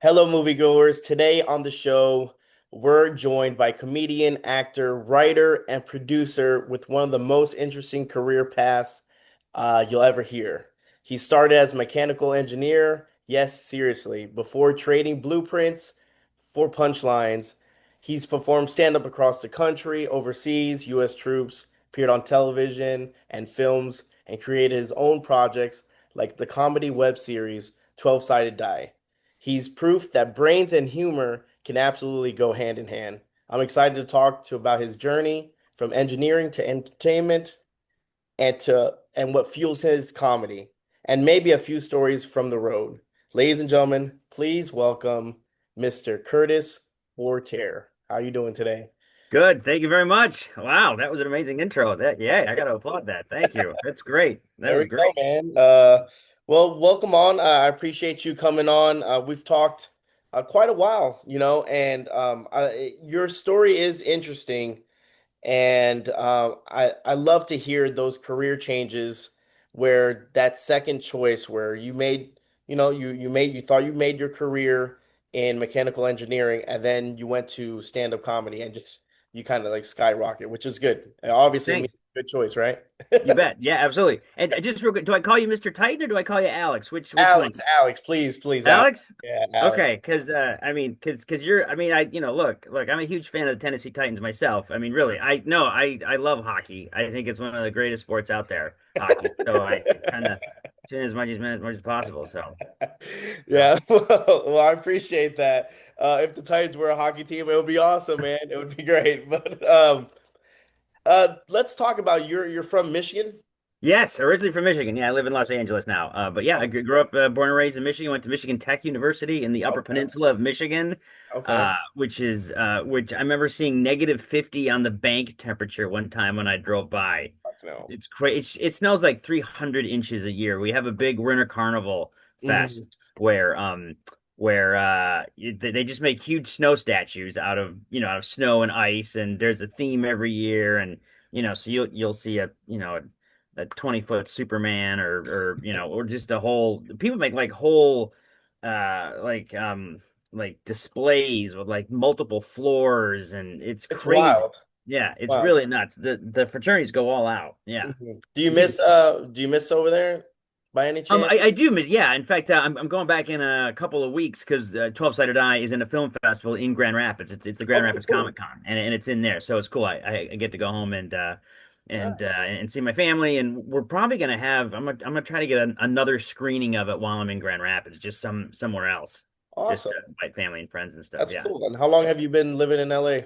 Hello, moviegoers. Today on the show, we're joined by comedian, actor, writer, and producer with one of the most interesting career paths you'll ever hear. He started as a mechanical engineer, yes, seriously, before trading blueprints for punchlines. He's performed stand-up across the country, overseas, U.S. troops, appeared on television and films, and created his own projects like the comedy web series 12 Sided Die. He's proof that brains and humor can absolutely go hand in hand. I'm excited to talk to about his journey from engineering to entertainment and what fuels his comedy, and maybe a few stories from the road. Ladies and gentlemen, please welcome Mr. Curtis Fortier. How are you doing today? Good. Thank you very much. Wow, that was an amazing intro. I got to applaud that. Thank you. That's great. That There was we go, great. man. Well, welcome on. I appreciate you coming on. We've talked quite a while, and your story is interesting. And I love to hear those career changes where that second choice where you made, you thought you made your career in mechanical engineering and then you went to stand-up comedy and just you kind of like skyrocket, which is good. And obviously, it means Thanks. good choice, right? You bet. Yeah, absolutely. And just real quick, do I call you Mr. Titan or do I call you Alex? Which one? Alex, please, please, Alex. Alex? Yeah, Alex. Okay, because you're look, I'm a huge fan of the Tennessee Titans myself. I mean, really, I love hockey. I think it's one of the greatest sports out there, hockey. So I kind of tune in as much as possible. So Yeah, well, I appreciate that. If the Titans were a hockey team, it would be awesome, man. It would be great. But let's talk about you're from Michigan. Yes, originally from Michigan. Yeah, I live in Los Angeles now. But yeah, I grew up, born and raised in Michigan. Went to Michigan Tech University in the Upper Okay, Peninsula of Michigan, okay. which I remember seeing -50 on the bank temperature one time when I drove by. Fuck no. It's crazy. It snows like 300 inches a year. We have a big winter carnival Mhm. fest where they just make huge snow statues out of snow and ice, and there's a theme every year, and so you'll see a 20-foot Superman or just a whole people make like whole uh like um like displays with like multiple floors, and it's It's crazy. wild. Yeah, it's Wow. really nuts. The fraternities go all out. Yeah. Mhm. Huge. Do you miss over there by any chance? I do, but yeah. In fact, I'm going back in a couple of weeks because 12 Sided Eye is in a film festival in Grand Rapids. It's the Grand Okay, Rapids cool. Comic Con, and it's in there, so it's cool. I get to go home Nice. and see my family, and we're probably gonna have. I'm gonna try to get another screening of it while I'm in Grand Rapids, just somewhere else, just to Awesome. invite family and friends and stuff. That's Yeah, cool. And how long have you been living in LA?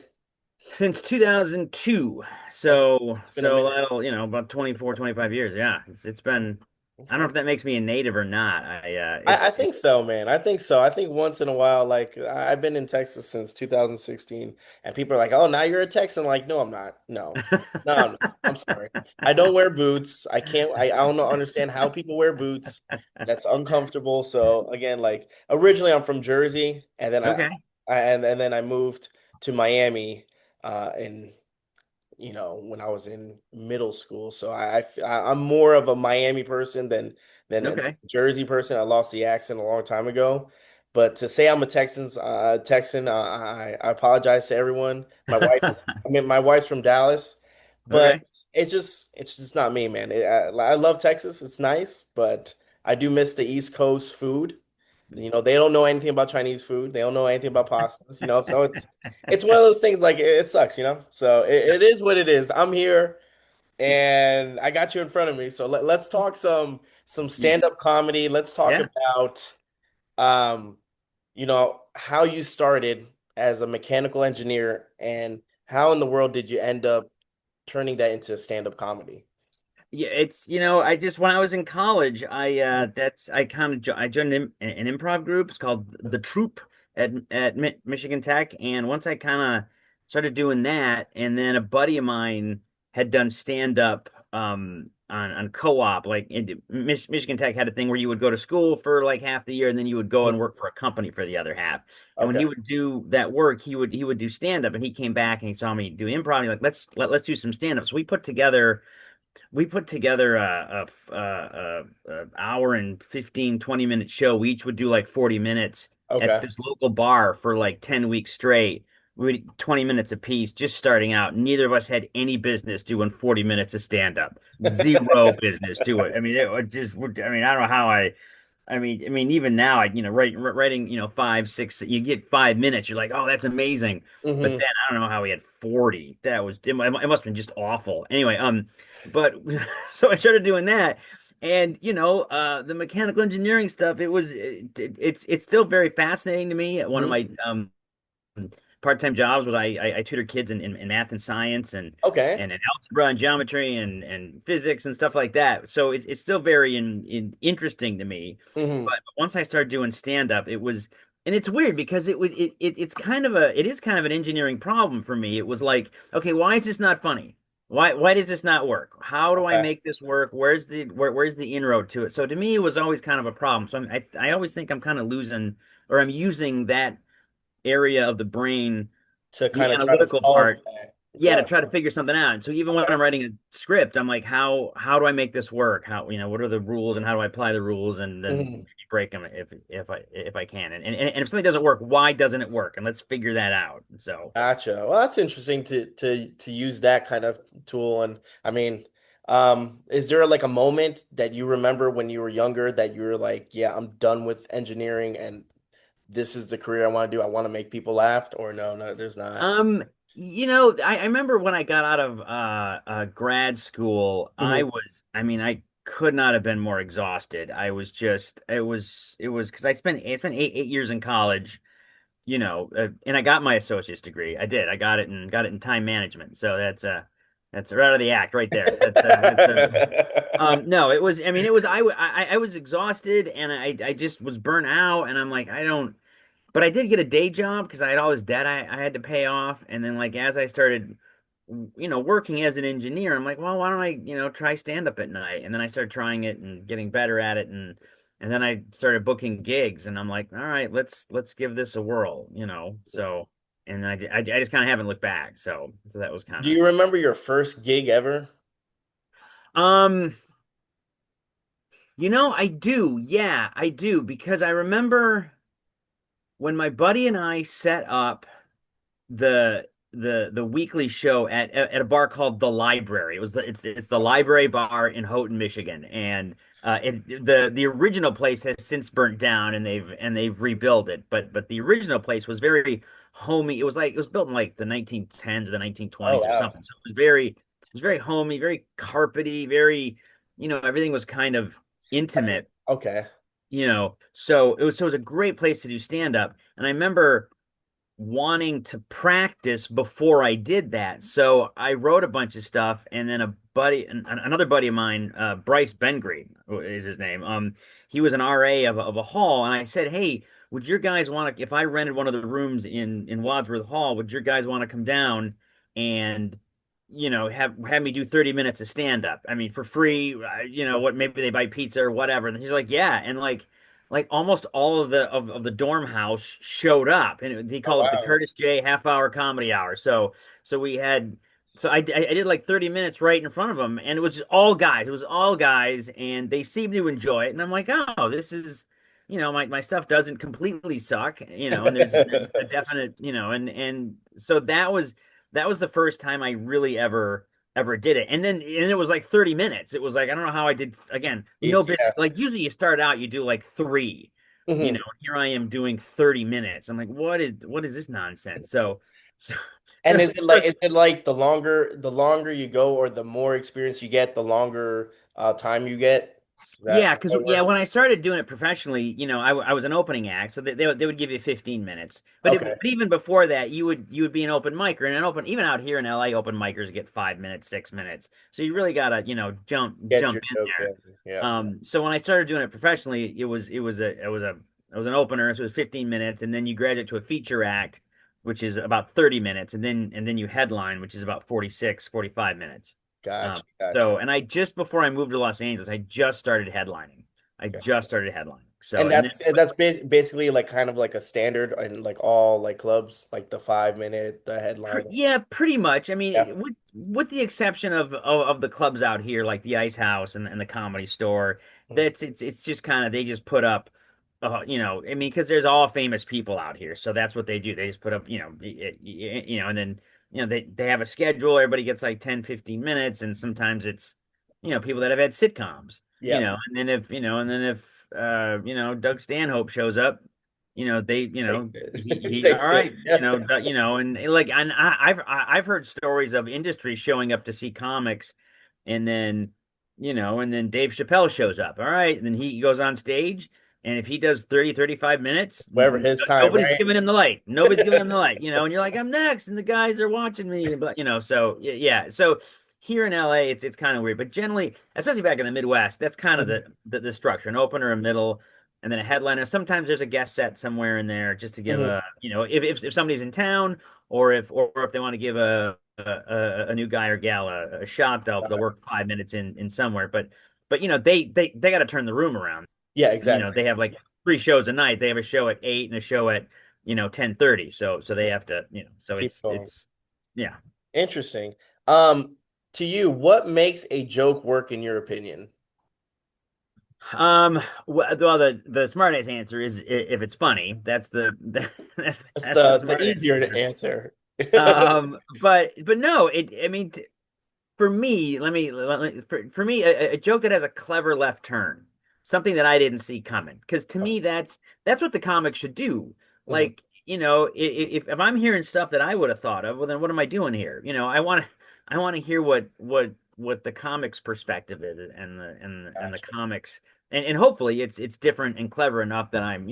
since 2002. Okay. So It's been a so minute. that'll about 24, 25 years. Yeah, it's been. I don't know Okay. if that makes me a native or not. I think so, man. I think so. I think once in a while, like I've been in Texas since 2016, and people are like, "Oh, now you're a Texan." Like, no, I'm not. No, no, I'm not. I'm sorry. I don't wear boots. I can't. I don't understand how people wear boots. That's uncomfortable. So again, like originally I'm from Jersey, and then Okay. and then I moved to Miami, in when I was in middle school. So I'm more of a Miami person than a Okay. Jersey person. I lost the accent a long time ago. But to say I'm a Texan, I apologize to everyone. My wife's from Dallas, but Okay. it's just not me, man. I love Texas. It's nice, but I do miss the East Coast food. They don't know anything about Chinese food. They don't know anything about pastas, so it's one of those things like it sucks. So it is what it is. I'm here and I got you in front of me. So let's talk some stand-up comedy. Let's talk Yeah. about um, how you started as a mechanical engineer and how in the world did you end up turning that into stand-up comedy? Yeah, I just when I was in college, I joined an improv group. It's called the Troupe at Michigan Tech, and once I kind of started doing that, and then a buddy of mine had done stand up on co-op. Like Michigan Tech had a thing where you would go to school for like half the year, and then you would go and work for a company for the other half. And when Okay. he would do that work, he would do stand up, and he came back and he saw me do improv. And he's like, let's do some stand up. So we put together a hour and 15, 20 minute show. We each would do like 40 minutes. at Okay. this local bar for like 10 weeks straight. We 20 minutes apiece, just starting out. Neither of us had any business doing 40 minutes of stand up. Zero business to it. I mean, it was just, I mean, I don't know how I mean, even now, writing, 5, 6, you get 5 minutes, you're like, oh, that's amazing. But Hmm. then I don't know how we had 40. It must have been just awful. Anyway, but so I started doing that. And the mechanical engineering stuff, it's still very fascinating to me. One of Hmm. my part-time jobs was I tutored kids in math and science Okay. and in algebra and geometry and physics and stuff like that. So it's still very interesting to me. Hmm. But once I started doing stand-up, it was and it's weird because it is kind of an engineering problem for me. It was like, okay, why is this not funny? Why does this not work? How do I Okay. make this work? Where's the inroad to it? So to me, it was always kind of a problem. So I always think I'm kind of losing or I'm using that area of the brain, To the kind of try to analytical solve part, that. yeah, to Yeah. try to figure something out. And so even when Okay. I'm writing a script, I'm like, how do I make this work? What are the rules and how do I apply the rules and then Hmm. maybe break them if I can. And if something doesn't work, why doesn't it work? And let's figure that out. So, Gotcha. Well, that's interesting to use that kind of tool. And I mean, is there like a moment that you remember when you were younger that you were like, yeah, I'm done with engineering and this is the career I want to do. I want to make people laugh, or no, no, there's not. I remember when I got out of grad school, Hmm. I mean, I could not have been more exhausted. I was just, it was because I spent 8 years in college, and I got my associate's degree. I did. I got it in time management. So that's right out of the act right there. That's a no, it was. I mean, it was. I was exhausted, and I just was burnt out, and I'm like, I don't. But I did get a day job because I had all this debt I had to pay off, and then like as I started, working as an engineer, I'm like, well, why don't I, try stand up at night? And then I started trying it and getting better at it, and then I started booking gigs, and I'm like, all right, let's give this a whirl. So, and I just kind of haven't looked back. So that was kind Do of you remember your first gig ever? um. I do. Yeah, I do because I remember when my buddy and I set up the weekly show at a bar called the Library. It's the Library Bar in Houghton, Michigan, and the original place has since burnt down and they've rebuilt it. But the original place was very homey. It was built in like the 1910s or the Oh 1920s or wow. something. So it was very homey, very carpety, very everything was kind of intimate. Okay. So it was a great place to do stand up. And I remember wanting to practice before I did that. So I wrote a bunch of stuff, and then another buddy of mine, Bryce Bengreen is his name. He was an RA of a hall, and I said, "Hey, would your guys want to? If I rented one of the rooms in Wadsworth Hall, would your guys want to come down and?" Have me do 30 minutes of stand up. I mean, for free, what maybe they buy pizza or whatever. And he's like, yeah. And like almost all of the dorm house showed up, and he Oh called it the wow. Curtis J half-hour comedy hour. So we had so I did like 30 minutes right in front of them, and it was just all guys. It was all guys, and they seemed to enjoy it. And I'm like, oh, this is my stuff doesn't completely suck, and there's a definite, and so that was the first time I really ever did it. And it was like 30 minutes. It was like, I don't know how I did again, no Jeez, business. yeah. Like usually you start out, you do like three, Hmm. here I am doing 30 minutes. I'm like, what is this nonsense? So, And so is it like the longer you go or the more experience you get, the longer time you get? Is that yeah, how because it yeah, works? when I started doing it professionally, I was an opening act, so they would give you 15 minutes. But Okay. even before that, you would be an open micer, and an open even out here in LA, open micers get 5 minutes, 6 minutes. So you really gotta jump Get jump your in jokes there. in. Yeah. So when I started doing it professionally, it was an opener, so it was 15 minutes, and then you graduate to a feature act, which is about 30 minutes, and then you headline, which is about 46, 45 minutes. Gotcha. Gotcha. So and I just before I moved to Los Angeles, I just started headlining. I Gotcha. just started headlining. So And and then basically like kind of like a standard in like all like clubs, like the 5 minute, the headline. yeah, pretty much. I Yeah. mean, with the exception of the clubs out here, like the Ice House and the Comedy Store, Mhm. it's just kind of they just put up. I mean, because there's all famous people out here, so that's what they do. They just put up, and then they have a schedule. Everybody gets like 10, 15 minutes, and sometimes it's people that have had sitcoms, Yeah, and then if Doug Stanhope shows up, takes it. he all Takes it. right, Yeah. and like and I've heard stories of industry showing up to see comics, and then and then Dave Chappelle shows up, all right, and then he goes on stage. And if he does 30, 35 minutes, Wherever his time, nobody's right? giving him the light. Nobody's giving him the light, and you're like, I'm next, and the guys are watching me. But so yeah. So here in LA, it's kind of weird. But generally, especially back in the Midwest, that's kind of Mhm. the structure. An opener, a middle, and then a headliner. Sometimes there's a guest set somewhere in there just to give Mhm. if somebody's in town or if they want to give a new guy or gal a shot, they'll work 5 minutes in somewhere. But they got to turn the room around. Yeah, exactly. They have like three shows a night. They have a show at 8 and a show at 10:30. So they have to so Keep going. it's yeah. Interesting. Um, to you, what makes a joke work in your opinion? Well, the smart ass answer is if it's funny. That's the That's that's the the smart ass easier to answer. answer. But no, I mean, for me, for me, a joke that has a clever left turn, something that I didn't see coming. Because to me, that's what the comic should do. Mhm. Like, if I'm hearing stuff that I would have thought of, well, then what am I doing here? I want to hear what the comics perspective is, and the Gotcha. comics, and hopefully it's different and clever enough that I'm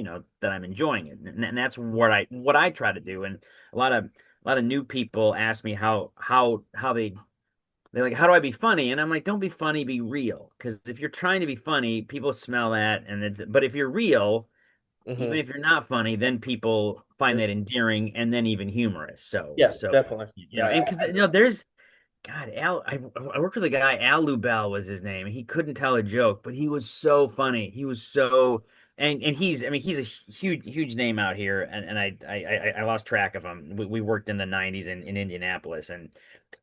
enjoying it, and that's what I try to do. And a lot of new people ask me how they're like, how do I be funny? And I'm like, don't be funny, be real. Because if you're trying to be funny, people smell that. But if you're real, even Hmm. if you're not funny, then people find that endearing and then even humorous. So, Yeah, so definitely. Yeah, and because there's God, I worked with a guy, Al Lubell was his name. He couldn't tell a joke, but he was so funny. He was so, and I mean, he's a huge name out here, and I lost track of him. We worked in the '90s in Indianapolis, and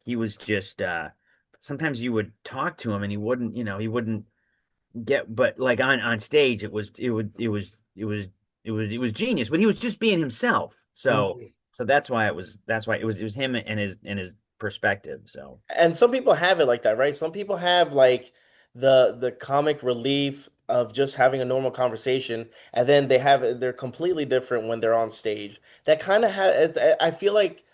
he was just sometimes you would talk to him and he wouldn't get, but like on stage it was genius, but he was just being himself. So mhm. so that's why it was him and his perspective. So And some people have it like that, right? Some people have like the comic relief of just having a normal conversation, and then they're completely different when they're on stage. That kind of has, I feel like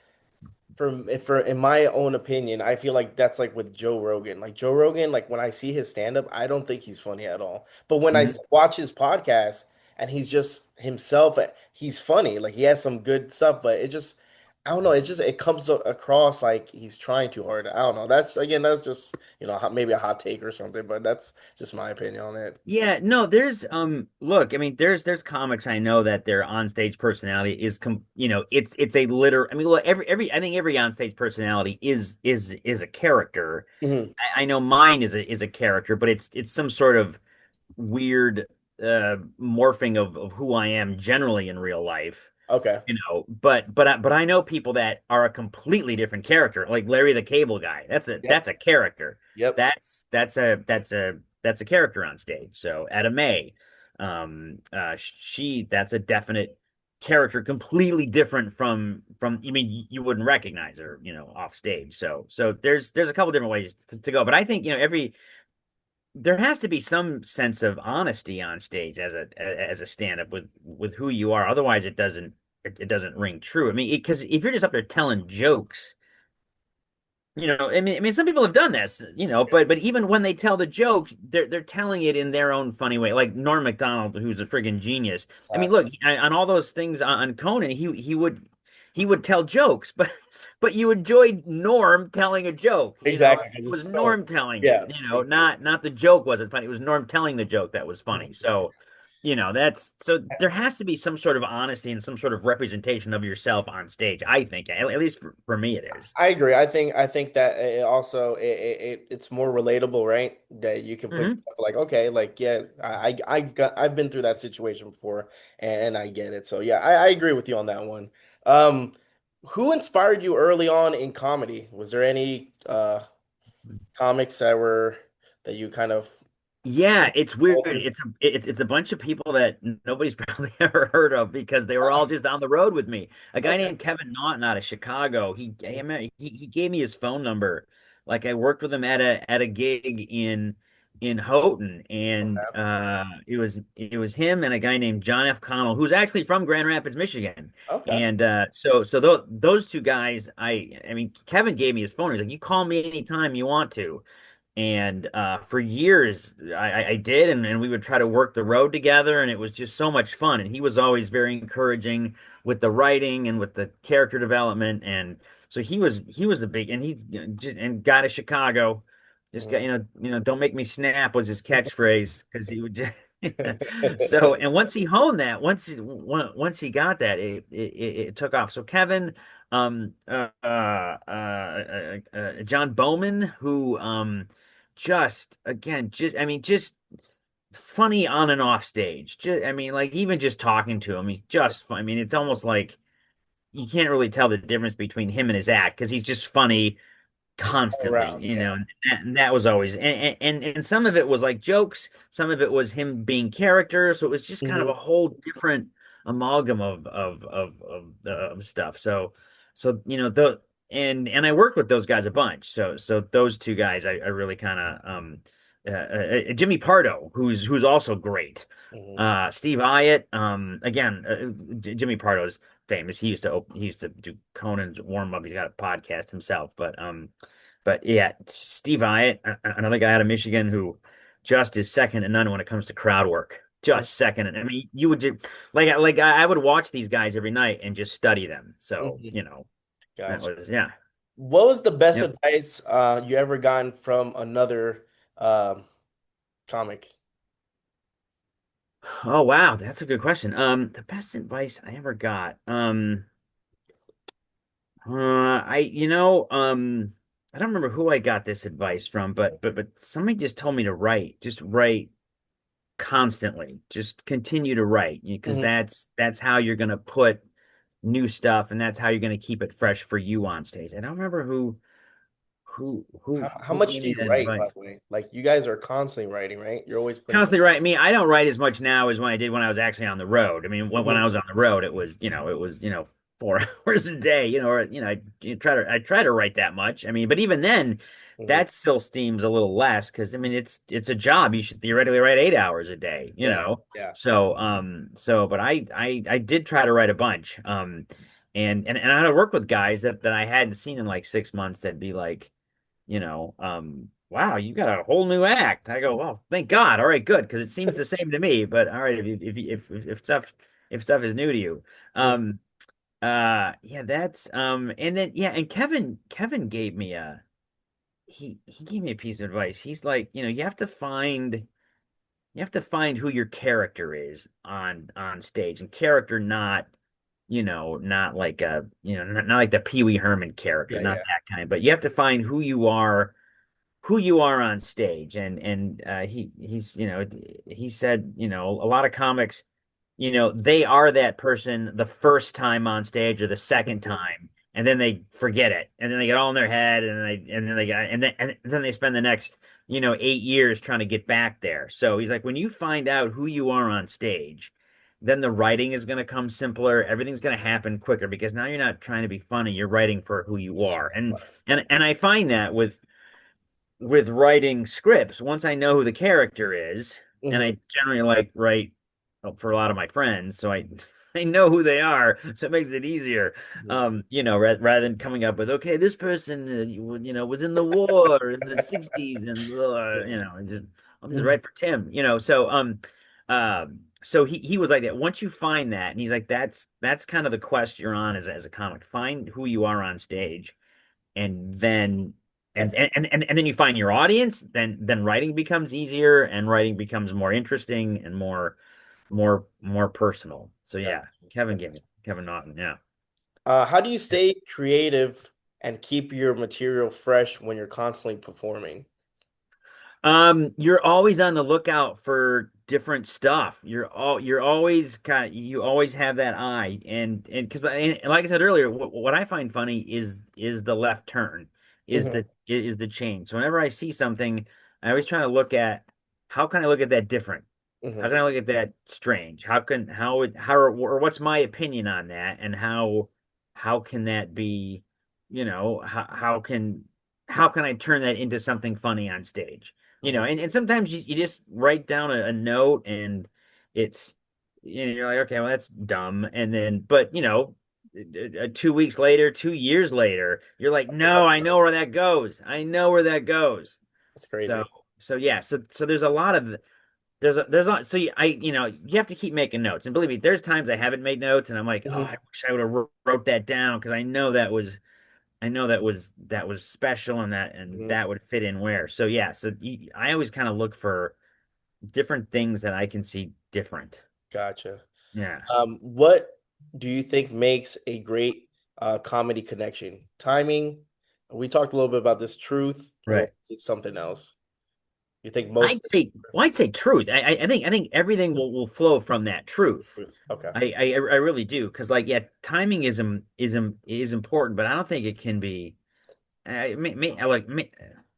for in my own opinion, I feel like that's like with Joe Rogan. Like Joe Rogan, like when I see his stand up, I don't think he's funny at all. But when Mhm. watch his podcast and he's just himself, he's funny. Like he has some good stuff, but it just I don't know, it comes across like he's trying too hard. I don't know. That's just, maybe a hot take or something, but that's just my opinion on it. Yeah, no, there's look, I mean, there's comics I know that their onstage personality it's a liter I mean, look, every I think every onstage personality is a character. Hmm. I know mine is a character, but it's some sort of weird morphing of who I am generally in real life. Okay. But I know people that are a completely different character, like Larry the Cable Guy. Yep. That's a character. Yep. That's a character on stage. So Etta May, she that's a definite character, completely different from. I mean, you wouldn't recognize her, off stage. So there's a couple different ways to go, but I think every there has to be some sense of honesty on stage as a stand-up with who you are. Otherwise, it doesn't ring true. I mean, because if you're just up there telling jokes, I mean, some people have done this, but even when they tell the joke, they're telling it in their own funny way. Like Norm Macdonald, who's a friggin' genius. I mean, Classic. look, on all those things on Conan, he would tell jokes, but you enjoyed Norm telling a joke. Exactly, It because was it's so Norm telling it. yeah, exactly. Not the joke wasn't funny. It was Norm telling the joke that was funny. So, that's so there has to be some sort of honesty and some sort of representation of yourself on stage. I think, at least for me, it is. I agree. I think that it also it's more relatable, right? That you can put Hmm. yourself like, okay, like yeah, I've been through that situation before, and I get it. So yeah, I agree with you on that one. Um, who inspired you early on in comedy? Was there any comics that you kind of? Yeah, it's weird. Oh, It's a bunch of people that nobody's probably ever heard of because they were all just on the road with me. A guy okay. named Kevin Naughton out of Chicago. He gave me his phone number. Like I worked with him at a gig in Houghton, and Okay. it was him and a guy named John F. Connell, who's actually from Grand Rapids, Michigan. Okay. And so those two guys, I mean, Kevin gave me his phone. He's like, "You call me anytime you want to." And for years, I did, and we would try to work the road together, and it was just so much fun. And he was always very encouraging with the writing and with the character development. And so he was a big, and he just and got to Chicago. Just got Mhm. don't make me snap was his catchphrase because he would just. So and once he honed that, once he got that, it took off. So Kevin, John Bowman, who just again just I mean just funny on and off stage. I mean, like even just talking to him, he's just fun. I mean, it's almost like you can't really tell the difference between him and his act because he's just funny All constantly, around, yeah. and that was always and some of it was like jokes, some of it was him being character, so it was just kind of Hmm. a whole different amalgam of stuff. So the and I worked with those guys a bunch. So those two guys I really kind of Jimmy Pardo, who's also great. Hmm. Steve Iatt, again, Jimmy Pardo's famous. He used to do Conan's warm up. He's got a podcast himself, but yeah, Steve Iatt, another guy out of Michigan who just is second to none when it comes to crowd work. Just second. And I mean, you would just like I would watch these guys every night and just study them. So, Hmm. that Gotcha. was yeah. What was the best Yep. advice you ever gotten from another comic? Oh wow, that's a good question. The best advice I ever got. I don't remember who I got this advice from, but somebody just told me to write. Just write constantly. Just continue to write because Hmm. that's how you're gonna put new stuff and that's how you're gonna keep it fresh for you on stage. I don't remember How who much gave do me you that write, advice. by the way? Like you guys are constantly writing, right? You're always putting something. Constantly write. Me, I don't write as much now as when I did when I was actually on the road. I mean, when Hmm. I was on the road, it was 4 hours a day, or I try to write that much. I mean, but even then, Hmm. that still seems a little less because I mean it's a job. You should theoretically write 8 hours a day, you Yeah, know. yeah. But I did try to write a bunch. And I had to work with guys that I hadn't seen in like 6 months that'd be like wow, you got a whole new act. I go, well, thank God. All right, good, because it seems the same to me. But all right, if stuff is new to you, Mhm. yeah, and then yeah, and Kevin gave me he gave me a piece of advice. He's like, you have to find who your character is on stage, and character not like not like the Pee Wee Herman character, Yeah, not yeah. that kind, but you have to find who you are on stage and he said a lot of comics they are that person the first time on stage or the second Mhm. time and then they forget it and then they get all in their head and then they spend the next 8 years trying to get back there. So he's like, when you find out who you are on stage, then the writing is going to come simpler, everything's going to happen quicker because now you're not trying to be funny, you're writing for who you Just are. and fun. and I find that with writing scripts, once I know who the character is, and Hmm. I generally like write for a lot of my friends, so I I know who they are, so it makes it easier. Rather than coming up with, okay, this person, was in the war in the '60s, and I'll just Hmm. write for Tim, so he was like that. Once you find that, and he's like, that's kind of the quest you're on as a comic. Find who you are on stage and then I and then you find your audience, then writing becomes easier and writing becomes more interesting and more personal. So got yeah, Kevin Naughton, yeah. how do you stay creative and keep your material fresh when you're constantly performing? You're always on the lookout for different stuff. You're always you always have that eye, and because like I said earlier, what I find funny is the left turn, is Hmm. the change. So whenever I see something, I always try to look at. how can I look at that different? How Hmm. can I look at that strange? Or what's my opinion on that, and how can that be, how can I turn that into something funny on stage? Hmm. And sometimes you just write down a note, and it's you're like, okay, well, that's dumb. And then, but 2 weeks later, 2 years later, you're like, It no, comes I out. know where that goes. I know where that goes. It's So, crazy. yeah, so there's a lot of there's a lot. So you have to keep making notes. And believe me, there's times I haven't made notes, and I'm like, oh, I Hmm. wish I would have wrote that down, because I know that was special, and Hmm. that would fit in where. So yeah, I always kind of look for different things that I can see different. Gotcha. Yeah, What do you think makes a great comedy connection? Timing? We talked a little bit about this, truth, or right. is it something else? You think I'd mostly say well, I'd say truth. I think everything will flow from that truth. truth? Okay. I really do, because like, yeah, timing is important, but I don't think it can be.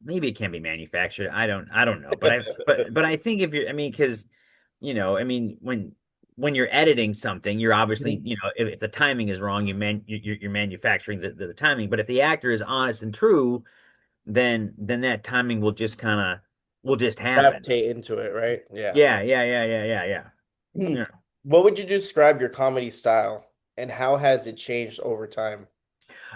Maybe it can be manufactured. I don't know, but I think if you're, I mean, because when you're editing something, you're obviously, Mhm. if the timing is wrong, you're manufacturing the timing. But if the actor is honest and true, then that timing will just happen. Gravitate into it, right? Yeah. Yeah, yeah, yeah, yeah, yeah, yeah. Hmm. Yeah. What would you describe your comedy style and how has it changed over time?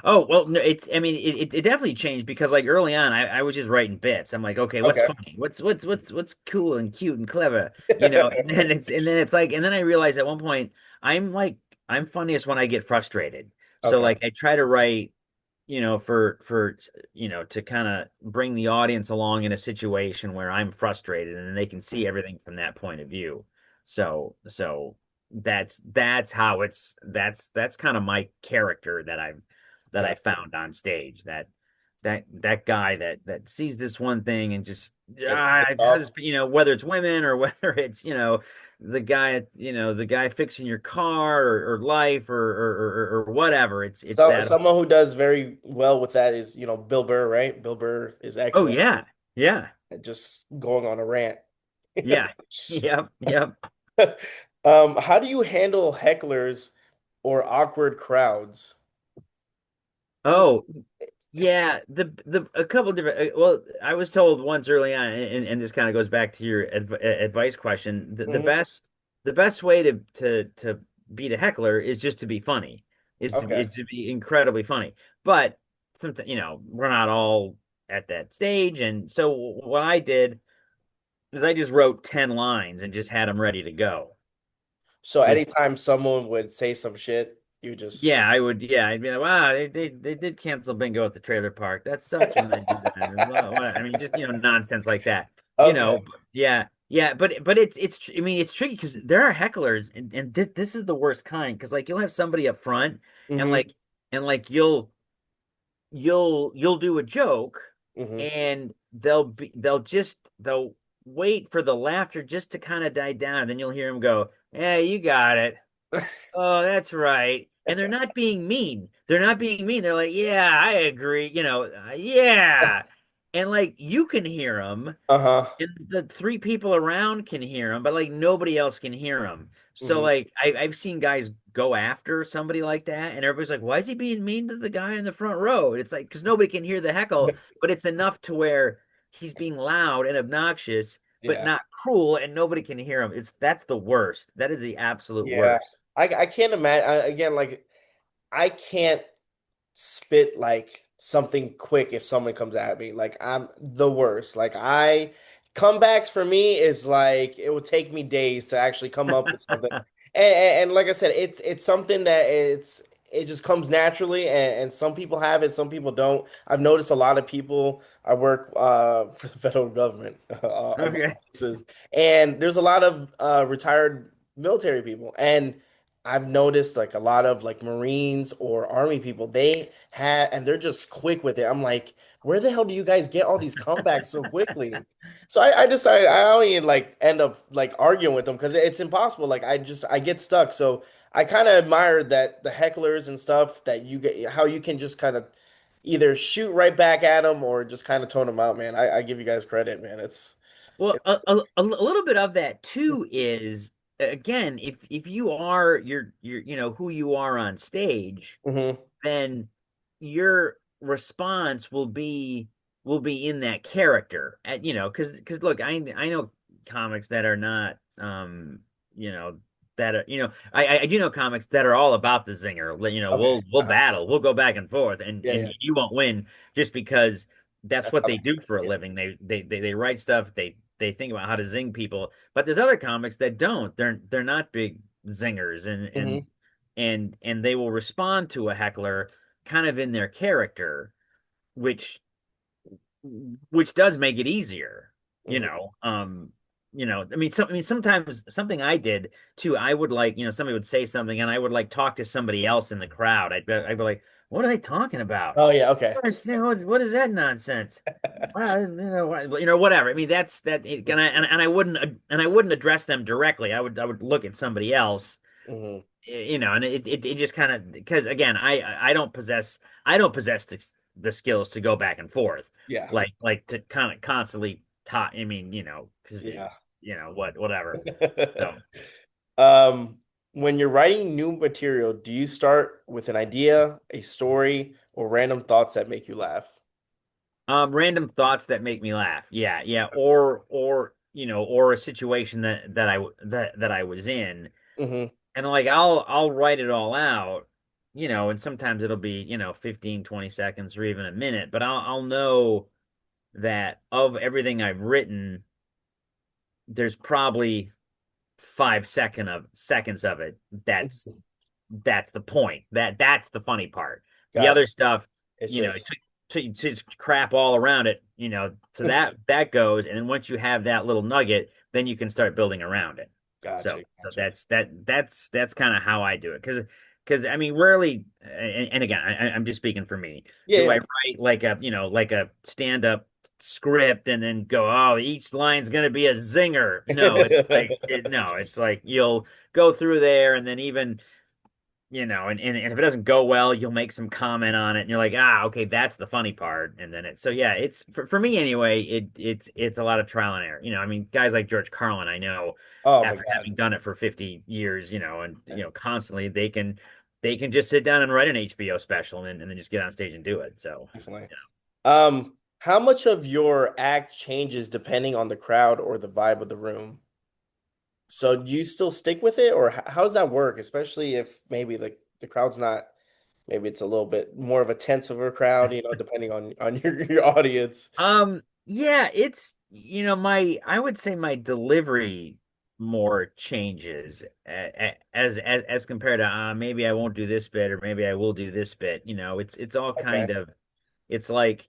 Oh, well, no, I mean, it definitely changed, because like early on, I was just writing bits. I'm like, okay, what's Okay. funny? What's cool and cute and clever, and then I realized at one point, I'm funniest when I get frustrated. So Okay. like I try to write, for to kind of bring the audience along in a situation where I'm frustrated, and they can see everything from that point of view. So that's how that's kind of my character that I Gotcha. found on stage. That guy that sees this one thing, and just Gets pissed off. whether it's women, or whether it's the guy fixing your car, or life, or whatever. It's So that. someone who does very well with that is, Bill Burr, right? Bill Burr is Oh excellent yeah, yeah, at just going on a rant. yeah, yep, yep. How do you handle hecklers or awkward crowds? Oh yeah, the a couple different. Well, I was told once early on, and this kind of goes back to your advice question. The Hmm. best way to beat a heckler is just to be funny. Is to be Okay. is to be incredibly funny. But sometimes, we're not all at that stage, and so what I did is I just wrote 10 lines and just had them ready to go. So Just anytime someone would say some shit, you just Yeah, I would. Yeah, I'd be like, wow, they did cancel bingo at the trailer park. That's such when they do that. And I mean, just nonsense like that. okay. Yeah, yeah, but I mean, it's tricky, because there are hecklers, and this is the worst kind, because like you'll have somebody up front, and Hmm. like you'll do a joke, Hmm. and they'll wait for the laughter just to kind of die down, and then you'll hear them go, "Yeah, you got it." Oh, that's right. And they're not being mean. They're not being mean. They're like, yeah, I agree. Yeah. And like you can hear them, Uh-huh. and the three people around can hear them, but like nobody else can hear them. So Hmm. like I've seen guys go after somebody like that, and everybody's like, why is he being mean to the guy in the front row? And it's like, because nobody can hear the heckle, but it's enough to where he's being loud and obnoxious, but Yeah. not cruel, and nobody can hear him. That's the worst. That is the absolute Yeah. worst. I can't imagine again, like I can't spit like something quick if someone comes at me. Like I'm the worst. Like I comebacks for me is like it would take me days to actually come up with something. And like I said, it's something that it just comes naturally and some people have it, some people don't. I've noticed a lot of people I work for the federal government of all Okay. places, and there's a lot of retired military people and I've noticed like a lot of like Marines or Army people, they have, and they're just quick with it. I'm like, where the hell do you guys get all these comebacks so quickly? So I decided I don't even like end up like arguing with them because it's impossible. Like I get stuck. So I kind of admired that the hecklers and stuff that you get, how you can just kind of either shoot right back at them or just kind of tone them out, man. I give you guys credit, man. It's Well, a little bit of that too is again, if you are you're who you are on stage, Hmm. then your response will be in that character. Because look, I know comics that are not you know that are I do know comics that are all about the zinger. Okay. We'll battle, we'll go back and forth, Yeah, and yeah. you won't win just because that's That's what how they do for a yeah. living. They write stuff, they think about how to zing people. But there's other comics that don't. They're not big zingers, Hmm. and they will respond to a heckler kind of in their character, which which does make it easier, you Hmm. know. I mean sometimes something I did too, I would like, somebody would say something and I would like talk to somebody else in the crowd. I'd be like, what are they talking about? Oh yeah, I okay. don't understand what is that nonsense? Well, whatever. I mean, that's that, and I wouldn't address them directly. I would look at somebody else, Hmm. and it just kind of, because again, I don't possess the skills to go back and forth, Yeah. like to kind of constantly talk. I mean, because Yeah. it's whatever. So Um, when you're writing new material, do you start with an idea, a story, or random thoughts that make you laugh? random thoughts that make me laugh. Yeah, yeah, or a situation that I was in, Hmm. and like I'll write it all out, and sometimes it'll be 15, 20 seconds or even a minute, but I'll know that of everything I've written, there's probably 5 seconds of it that's the point. That's the funny part. The Gotcha. other stuff, It's it just just crap all around it, so that goes, and then once you have that little nugget, then you can start building around it. So gotcha, so gotcha. that's kind of how I do it. Because I mean, rarely, and again, I'm just speaking for me. Yeah, Do I yeah. write like a stand up script and then go, oh, each line's gonna be a zinger? No, it's like you'll go through there, and then even and if it doesn't go well, you'll make some comment on it, and you're like, okay, that's the funny part, and then so yeah, it's for me anyway. It's a lot of trial and error. I mean, guys like George Carlin, I know, Oh my after God. having done it for 50 years, and constantly they can just sit down and write an HBO special and then just get on stage and do it. So Definitely. How much of your act changes depending on the crowd or the vibe of the room? So do you still stick with it, or how does that work? Especially if maybe the crowd's not, maybe it's a little bit more of a tense of a crowd, depending on your audience. yeah, it's my I would say my delivery more changes as compared to maybe I won't do this bit or maybe I will do this bit. It's all Okay. kind of, it's like,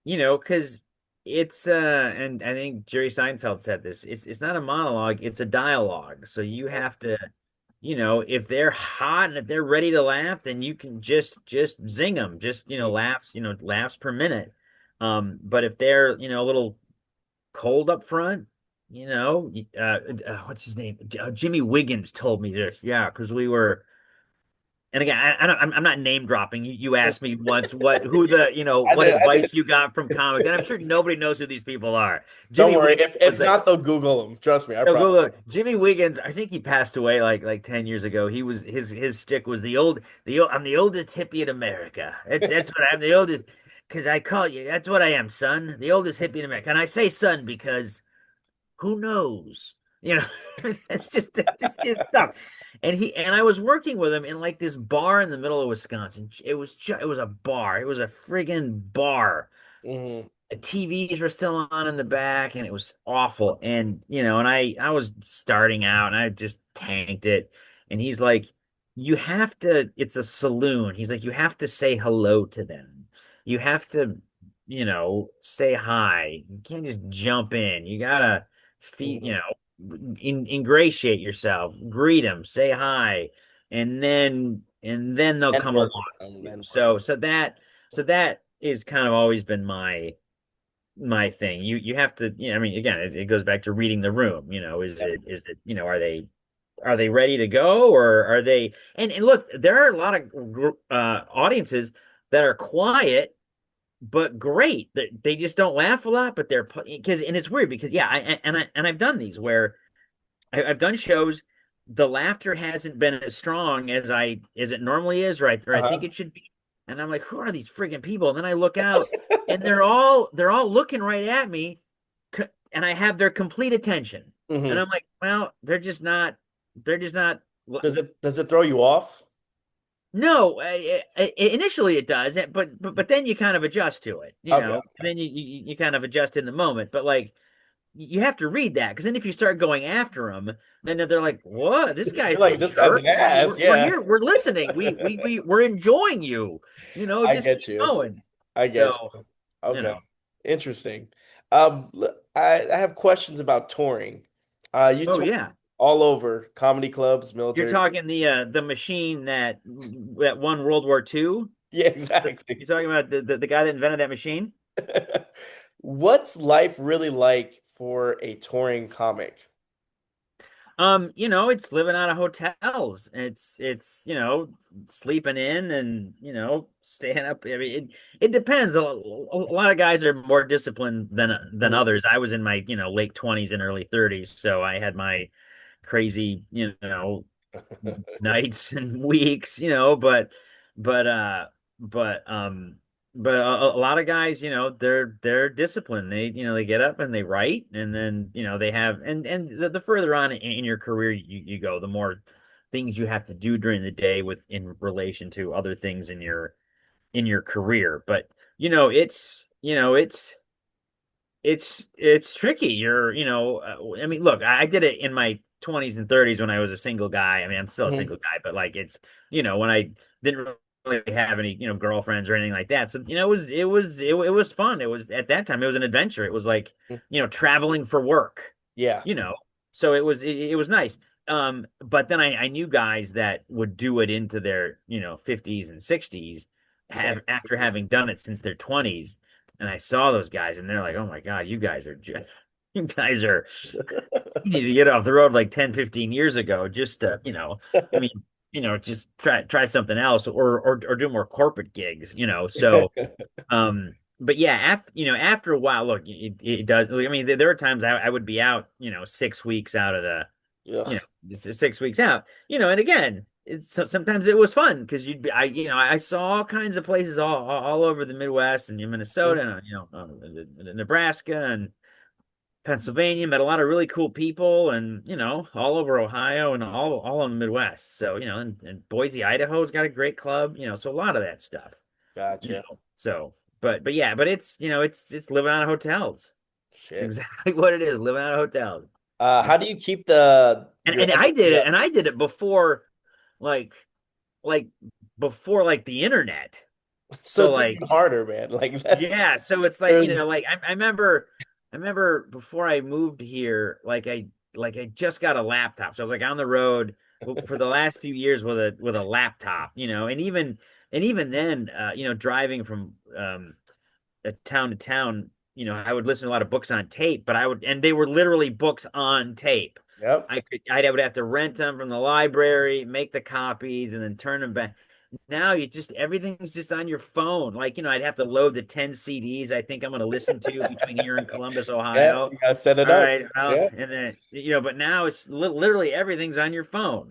because and I think Jerry Seinfeld said this, it's not a monologue, it's a dialogue. So you have to, if they're hot and if they're ready to laugh, then you can just zing them, just laughs per minute. But if they're a little cold up front, what's his name? Jimmy Wiggins told me this. Yeah, because we were. And again, I'm not name dropping. You asked me once I what did, I advice did. you got from comics, and I'm sure nobody knows who these people are. Don't Jimmy worry. Wiggins If was like, not, they'll Google them. Trust me, I no, promise. Google it. Jimmy Wiggins. I think he passed away like 10 years ago. He was his stick was I'm the oldest hippie in America. That's what I'm, the oldest, because I call you. That's what I am, son. The oldest hippie in America, and I say son because who knows? It's just his stuff. And I was working with him in like this bar in the middle of Wisconsin. It was a bar. It was a friggin' bar. Hmm. The TVs were still on in the back, and it was awful. And I was starting out, and I just tanked it. And he's like, "You have to. It's a saloon." He's like, "You have to say hello to them. You have to, say hi. You can't just jump in. You gotta feed, Hmm. ingratiate yourself, greet them, say hi, and then they'll And come along work with them, with you." then work. So that is kind of always been my thing. You have to, I mean, again, it goes back to reading the room. Yeah. are they ready to go, or are they? And look, there are a lot of audiences that are quiet but great. They just don't laugh a lot, but they're because and it's weird because yeah, and I've done these where I've done shows. The laughter hasn't been as strong as it normally is, or I think Uh-huh. it should be. And I'm like, who are these friggin' people? And then I look out, and they're all looking right at me, and I have their complete attention. And Hmm. I'm like, well, they're just not. Does it throw you off? No, initially it does, but then you kind of adjust to it, you Okay. know. And then you kind of adjust in the moment. But like you have to read that because then if you start going after them, then they're like, "What? This You're guy's a like, this guy's jerk. an ass. We're Yeah. here. We're listening. We're enjoying you. You know, I just get keep you. going." I get So, you. you Okay. know, Interesting. I have questions about touring. You oh tour yeah, all over comedy clubs, you're military. talking the machine that won World War II. Yeah, exactly. You're talking about the guy that invented that machine. What's life really like for a touring comic? You know, it's living out of hotels. It's sleeping in and staying up. I mean, it depends. A lot of guys are more disciplined than Mhm. others. I was in my late 20s and early 30s, so I had my crazy nights and weeks, but uh but um but a lot of guys, they're disciplined. They get up and they write, and then they have and the further on in your career you go, the more things you have to do during the day with in relation to other things in your career. But it's tricky. I mean, look, I did it in my 20s and 30s when I was a single guy. I mean, I'm still a Mhm. single guy, but like when I didn't really have any, girlfriends or anything like that. So, it was fun. It was at that time, it was an adventure. It was like, traveling for work, Yeah. you know. So it was nice. But then I knew guys that would do it into their, 50s and 60s, Yeah. have after having done it since their 20s, and I saw those guys, and they're like, "Oh my God, you guys are, you need to get off the road like 10, 15 years ago just to, I mean, just try something else or do more corporate gigs, you know." So, but yeah, after a while, look, it does. I mean, there were times I would be out, 6 weeks out of the you know, Ugh. this is 6 weeks out, and again, sometimes it was fun because I saw all kinds of places all over the Midwest and in Minnesota and, Nebraska and Pennsylvania, met a lot of really cool people and, all over Ohio and all in the Midwest. So, and Boise, Idaho's got a great club, so a lot of that stuff, Gotcha. so, but yeah, but it's living out of hotels. It's Shit. exactly what it is, living out of hotels. How do you keep the your And energy up? I did it before like like before like the internet. So So it's like even harder, man. Like yeah, so it's like, there's like I remember before I moved here, like I just got a laptop. So I was like on the road for the last few years with a laptop, and even then driving from town to town, I would listen to a lot of books on tape, but and they were literally books on tape. yep. I would have to rent them from the library, make the copies, and then turn them back. Now everything's just on your phone. Like, I'd have to load the 10 CDs I think I'm going to listen to between here and Columbus, Yeah, Ohio. you gotta set it All up. right, well, Yeah, and then but now it's literally everything's on your phone.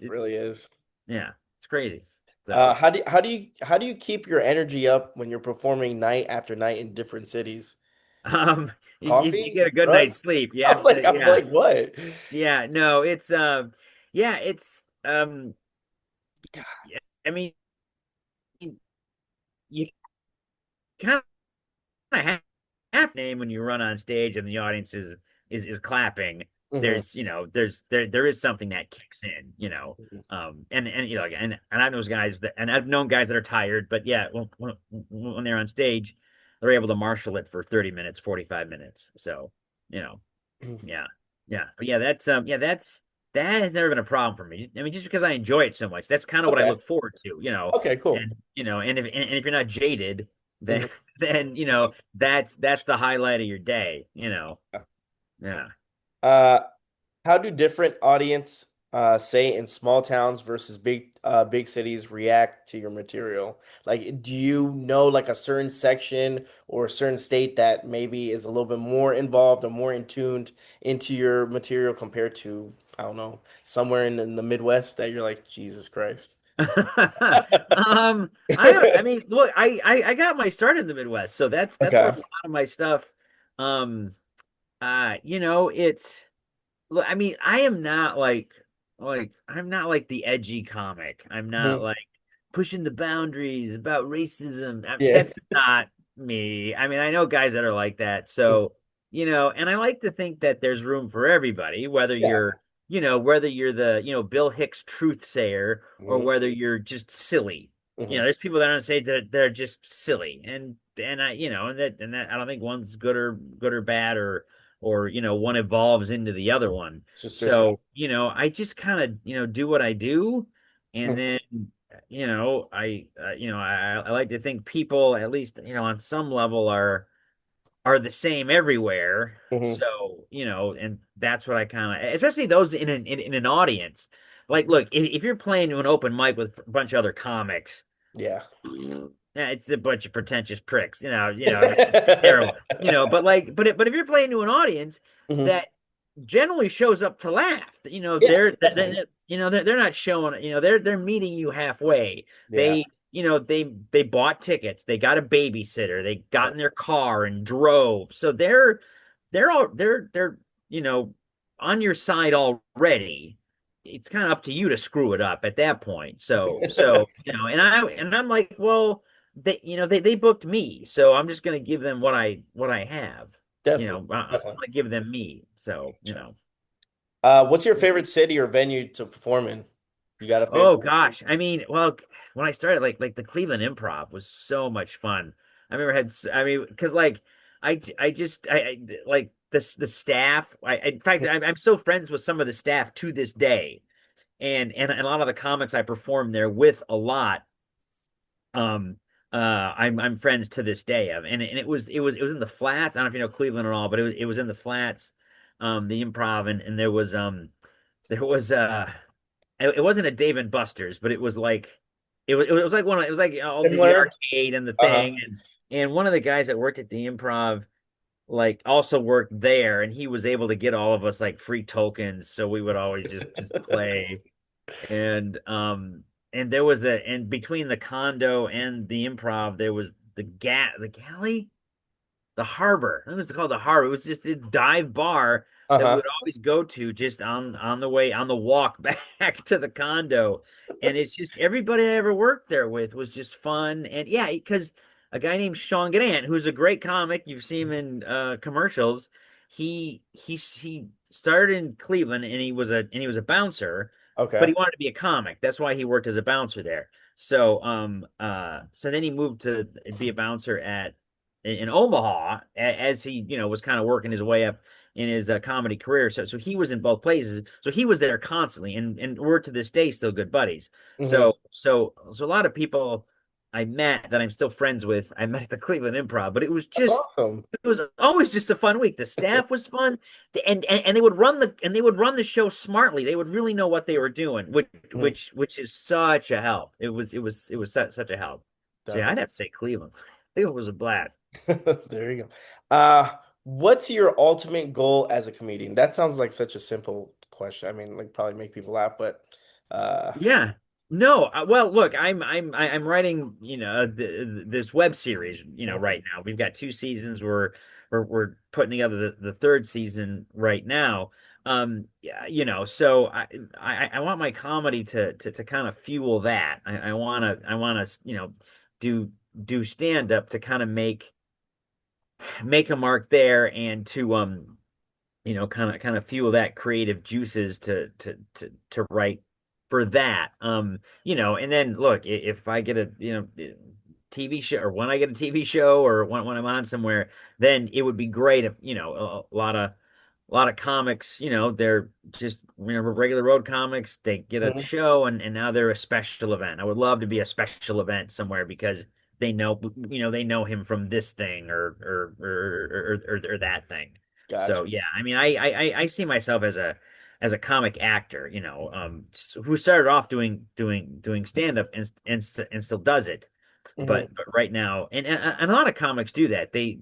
really is. Yeah, it's crazy. So, How do you keep your energy up when you're performing night after night in different cities? you Coffee? get a good night's Drugs? sleep. You I'm have like to, I'm yeah. like what? Yeah, no, yeah, yeah, I mean, you kind of have name when you run on stage and the audience is clapping. Hmm. There is something that kicks in, and and I know those guys and I've known guys that are tired, but yeah, when they're on stage, they're able to marshal it for 30 minutes, 45 minutes. So, you know, yeah. Yeah. But yeah, that has never been a problem for me. I mean, just because I enjoy it so much, that's kind of what I Okay. look forward to, Okay, cool. and and if you're not jaded, then Mhm. then that's the highlight of your day. Yeah. Uh, how do different say in small towns versus big cities react to your material? Like, do you know like a certain section or a certain state that maybe is a little bit more involved or more in tuned into your material compared to, I don't know, somewhere in the Midwest that you're like, Jesus Christ. I mean, look, I got my start in the Midwest, so that's where a Okay. lot of my stuff, um, it's. Look, I mean, I am not like I'm not like the edgy comic. I'm not Mhm. like pushing the boundaries about racism. Yeah. That's not me. I mean, I know guys that are like that. So, and I like to think that there's room for everybody, whether Yeah. you're the, Bill Hicks truth sayer or Hmm. whether you're just silly. Hmm. There's people that don't say that they're just silly. And I, and that I don't think one's good or bad or one evolves into the other one. Just there's So, I just kind of, do what I do. And Mhm. then, I like to think people, at least, on some level are the same everywhere. Mhm. So, and that's what I kind of, especially those in an audience. Like, look, if you're playing an open mic with a bunch of other comics, Yeah. yeah, it's a bunch of pretentious pricks, terrible, but if you're playing to an audience Mhm. that generally shows up to laugh, Yeah, definitely. they're not showing, they're meeting you halfway. Yeah. They bought tickets, they got a babysitter, they got in their car and drove. So they're you know, on your side already. It's kind of up to you to screw it up at that point. So, and I'm like, well, they booked me, so I'm just gonna give them what I have. Definitely. I'm Definitely. gonna give them me. So, What's your favorite city or venue to perform in? You got a favorite? oh gosh, I mean, well, when I started, like the Cleveland Improv was so much fun. I remember I mean, because like I just I like the staff. In fact, I'm still friends with some of the staff to this day, and a lot of the comics I performed there with a lot. Um, I'm friends to this day of, and it was in the flats. I don't know if you know Cleveland at all, but it was in the flats, the Improv, and there was it wasn't a Dave and Buster's, but it was like it was like all the Similar? arcade and the Uh-huh. thing, and one of the guys that worked at the Improv like also worked there, and he was able to get all of us like free tokens, so we would always just play. And there was and between the condo and the Improv there was the galley, the harbor. It was called the harbor. It was just a dive bar that we Uh-huh. would always go to just on the way on the walk back to the condo. And it's just everybody I ever worked there with was just fun. And yeah, because a guy named Sean Grant, who's a great comic, you've seen him in commercials. He started in Cleveland and he was a bouncer, but Okay. he wanted to be a comic. That's why he worked as a bouncer there. So then he moved to be a bouncer in Omaha as he, was kind of working his way up in his comedy career. So he was in both places. So he was there constantly, and we're to this day still good buddies. Hmm. So a lot of people I met that I'm still friends with, I met at the Cleveland Improv, but That's awesome. it was always just a fun week. The staff was fun, and they would run the show smartly. They would really know what they were doing, which Mhm. which is such a help. It was such a help. So yeah, Definitely. I'd have to say Cleveland. Cleveland was a blast. There you go. What's your ultimate goal as a comedian? That sounds like such a simple question. I mean, like probably make people laugh, but uh Yeah. No, well, look, I'm writing, this web series, mhm. right now. We've got two seasons. We're putting together the third season right now. Yeah, so I want my comedy to kind of fuel that. I wanna, do do stand up to kind of make a mark there and to kind of fuel that creative juices to write for that. And then look, if I get a TV show, or when I get a TV show, or when I'm on somewhere, then it would be great if a lot of comics, they're just regular road comics. They get a Mhm. show, and now they're a special event. I would love to be a special event somewhere because they know him from this thing or that thing. So Gotcha. yeah, I mean, I see myself as as a comic actor, who started off doing stand up and still does it. Hmm. But right now, and a lot of comics do that. They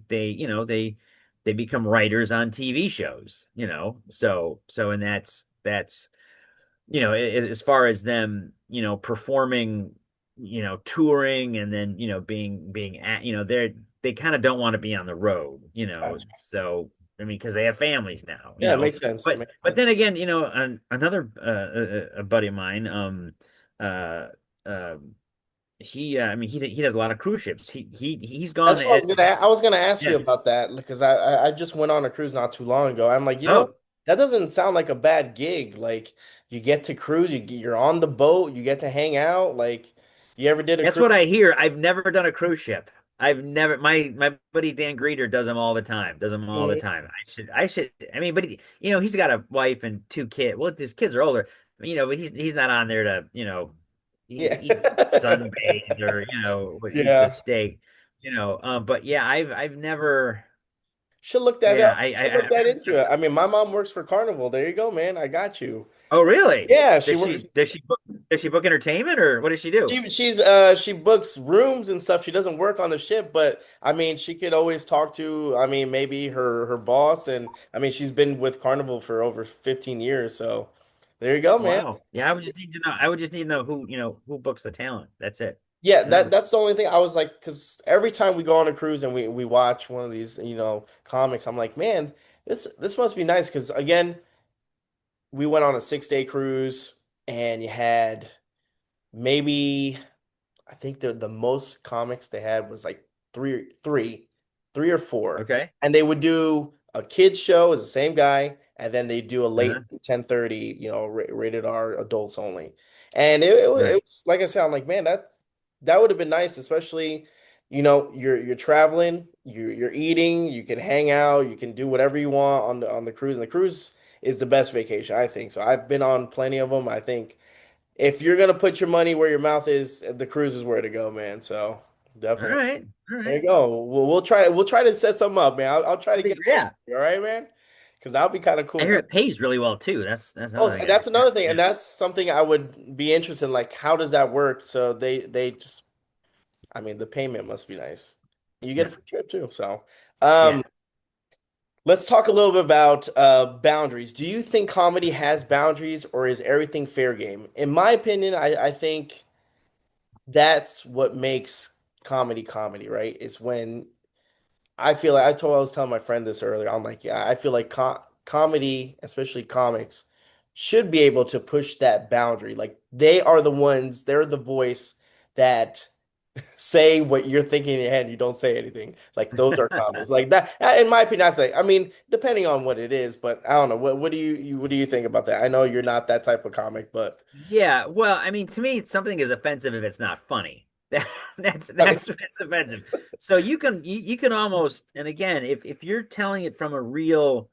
become writers on TV shows, and that's as far as them, performing, touring, and then, being at, they kind of don't want to be on the road, Gotcha. so I mean, because they have families now, Yeah, it makes sense. It makes but sense. then again, another a buddy of mine, uh, uh, I mean, he does a lot of cruise ships. He's gone That's what I at, was gonna. I was gonna ask you yeah. about that because I just went on a cruise not too long ago. I'm like, you know what? Oh, That doesn't sound like a bad gig. Like you get to cruise, you're on the boat, you get to hang out. Like you ever did a that's cruise? what I hear. I've never done a cruise ship. I've never my buddy Dan Greeter does them all the time. Does them all the Mhm. time. I should. I mean, but he's got a wife and two kids. Well, his kids are older, but he's not on there to Yeah. eat sunbathe or eat the Yeah. steak. But yeah, I've never. Should look that Yeah, up. Should look that into it. I mean, my mom works for Carnival. There you go, man. I got you. oh really? Yeah, she Does works. she does she book does she book entertainment, or what does she do? She books rooms and stuff. She doesn't work on the ship, but I mean, she could always talk to, I mean, maybe her boss, and I mean, she's been with Carnival for over 15 years, so there you go, man. Wow. Yeah, I would just need to know. I would just need to know who books the talent. That's it. Yeah, And that that's the only thing I was like, because every time we go on a cruise and we watch one of these, comics, I'm like, man, this must be nice because again, we went on a 6-day cruise and you had maybe. I think the most comics they had was like three or four, okay. and they would do a kids show as the same guy, and then they do a late Uh-huh. 10:30, rated R adults only, and it Right. was like I said, I'm like, man, that would have been nice, especially, you're traveling, you're eating, you can hang out, you can do whatever you want on the cruise, and the cruise is the best vacation, I think. So I've been on plenty of them. I think if you're gonna put your money where your mouth is, the cruise is where to go, man. So All definitely, right. All there right. you go. We'll try to set something up, man. I'll try to That'd get be, a ticket. yeah. All right, man. Because that'll be kind of I cool. hear it pays really well too. That's Oh, another thing I that's hear. another thing, Yeah. and that's something I would be interested in. Like, how does that work? So they just, I mean, the payment must be nice. You get a Yeah. free trip too. So, Yeah. um, let's talk a little bit about boundaries. Do you think comedy has boundaries, or is everything fair game? In my opinion, I think that's what makes comedy comedy, right? It's when I was telling my friend this earlier. I'm like, yeah, I feel like comedy, especially comics, should be able to push that boundary. Like they're the voice that say what you're thinking in your head and you don't say anything. Like those are comics. Like that, in my opinion, I mean, depending on what it is, but I don't know. What do you think about that? I know you're not that type of comic, but Yeah. Well, I mean, to me, something is offensive if it's not funny. That's I mean, that's what's offensive. So you can almost, and again, if you're telling it from a real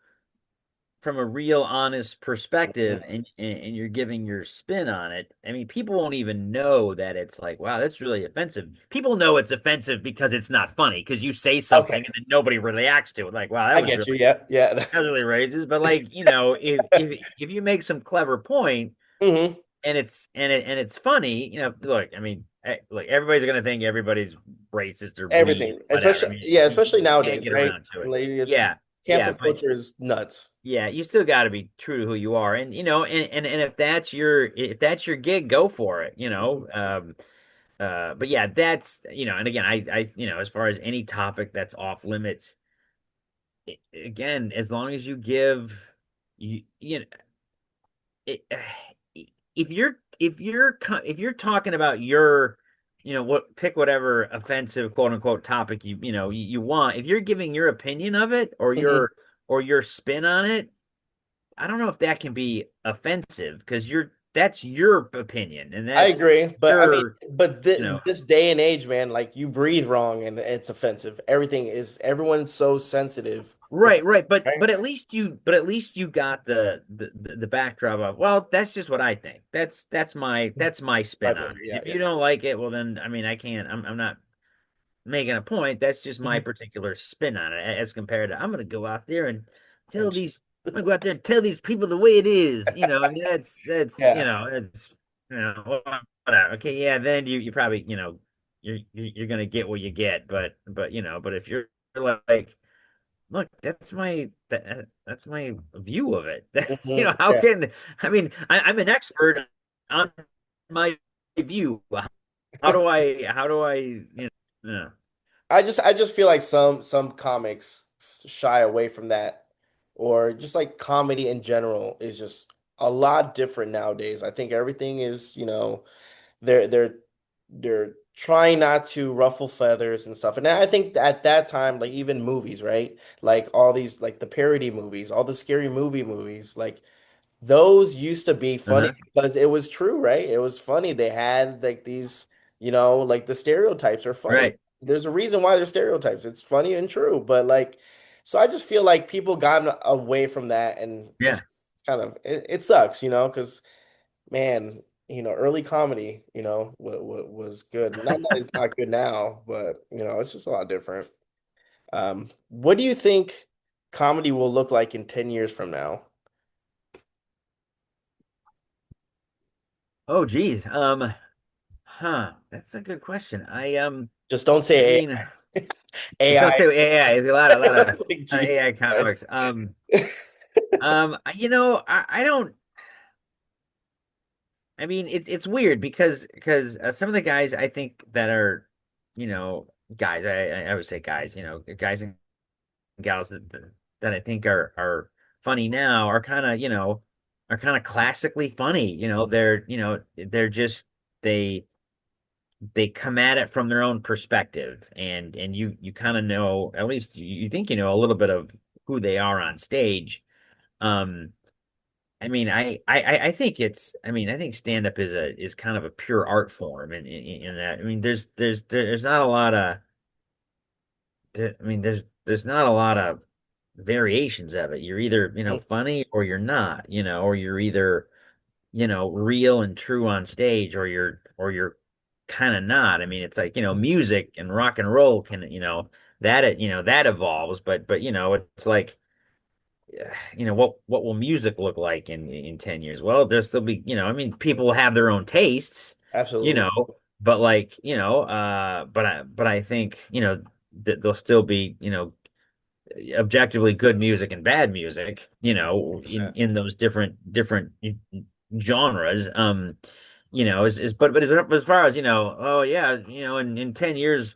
honest perspective, and you're giving your spin on it, I mean, people won't even know that it's like, wow, that's really offensive. People know it's offensive because it's not funny, because you say okay, something and then nobody reacts to it, like, wow, I get you. Yeah, yeah. that was really racist. But like, if you make some clever point, Hmm. and it's funny, look, I mean, look, everybody's gonna think everybody's racist or mean, Everything, whatever. I especially, mean, yeah, especially you can't nowadays, get right? around to it. Like, Yeah, yeah, cancel but culture is nuts. yeah, you still got to be true to who you are, and and if that's your gig, go for it. But yeah, that's, and again, as far as any topic that's off limits, again, as long as you give, you know, it, if you're talking about pick whatever offensive, quote unquote, topic you want. If you're giving your opinion of it, or Hmm. your spin on it, I don't know if that can be offensive, because that's your opinion, and I that's agree, but I mean, your, but you know, this day and age, man, like you breathe wrong and it's offensive. Everyone's so sensitive, right, right. But right? but at least you got the backdrop of, well, that's just what I think. That's my My spin on opinion, it. yeah, If yeah. you don't like it, well then, I mean, I can't. I'm not making a point. That's just my Mhm. particular spin on it, as compared to, I'm going to go out there and And tell these I'm gonna go out there and tell these people the way it is. I mean, that's Yeah. it's whatever. Okay, yeah, then you probably you're gonna get what you get, but if you're like, look, that's my view of it. How Yeah. can I mean I'm an expert on my view. How do I I just feel like some comics shy away from that, or just like comedy in general is just a lot different nowadays. I think everything is, they're they're they're trying not to ruffle feathers and stuff. And I think at that time, like even movies, right? Like all these like the parody movies, all the scary movies, like those used to be funny uh-huh. because it was true, right? It was funny. They had like these, like the stereotypes are funny. Right. There's a reason why they're stereotypes. It's funny and true, but like, so I just feel like people gotten away from that, and Yeah. it's kind of it sucks, because man, early comedy, was good. Not that it's not good now, but it's just a lot different. What do you think comedy will look like in 10 years from now? Oh, geez. That's a good question. Just don't I say mean, AI. just don't AI. say AI. There's a lot of Like, Jesus AI comics. Christ. I don't. I mean, it's weird because some of the guys I think that are, guys. I would say guys. Guys and gals that I think are funny now are kind of classically funny. They're just they they come at it from their own perspective, and you kind of know, at least you think a little bit of who they are on stage. Um, I mean, I think I think stand up is kind of a pure art form, in that. I mean, there's not a lot of there's not a lot of variations of it. You're either funny or you're not, or you're either real and true on stage, or you're kind of not. I mean, it's like, music and rock and roll can, that evolves, but it's like, what will music look like in 10 years? Well, there'll still be, I mean, people will have their own tastes, you Absolutely. know, but like, but I think, that there'll still be, objectively good music and bad music, in 100%. those different genres. But as far as, oh yeah, in 10 years,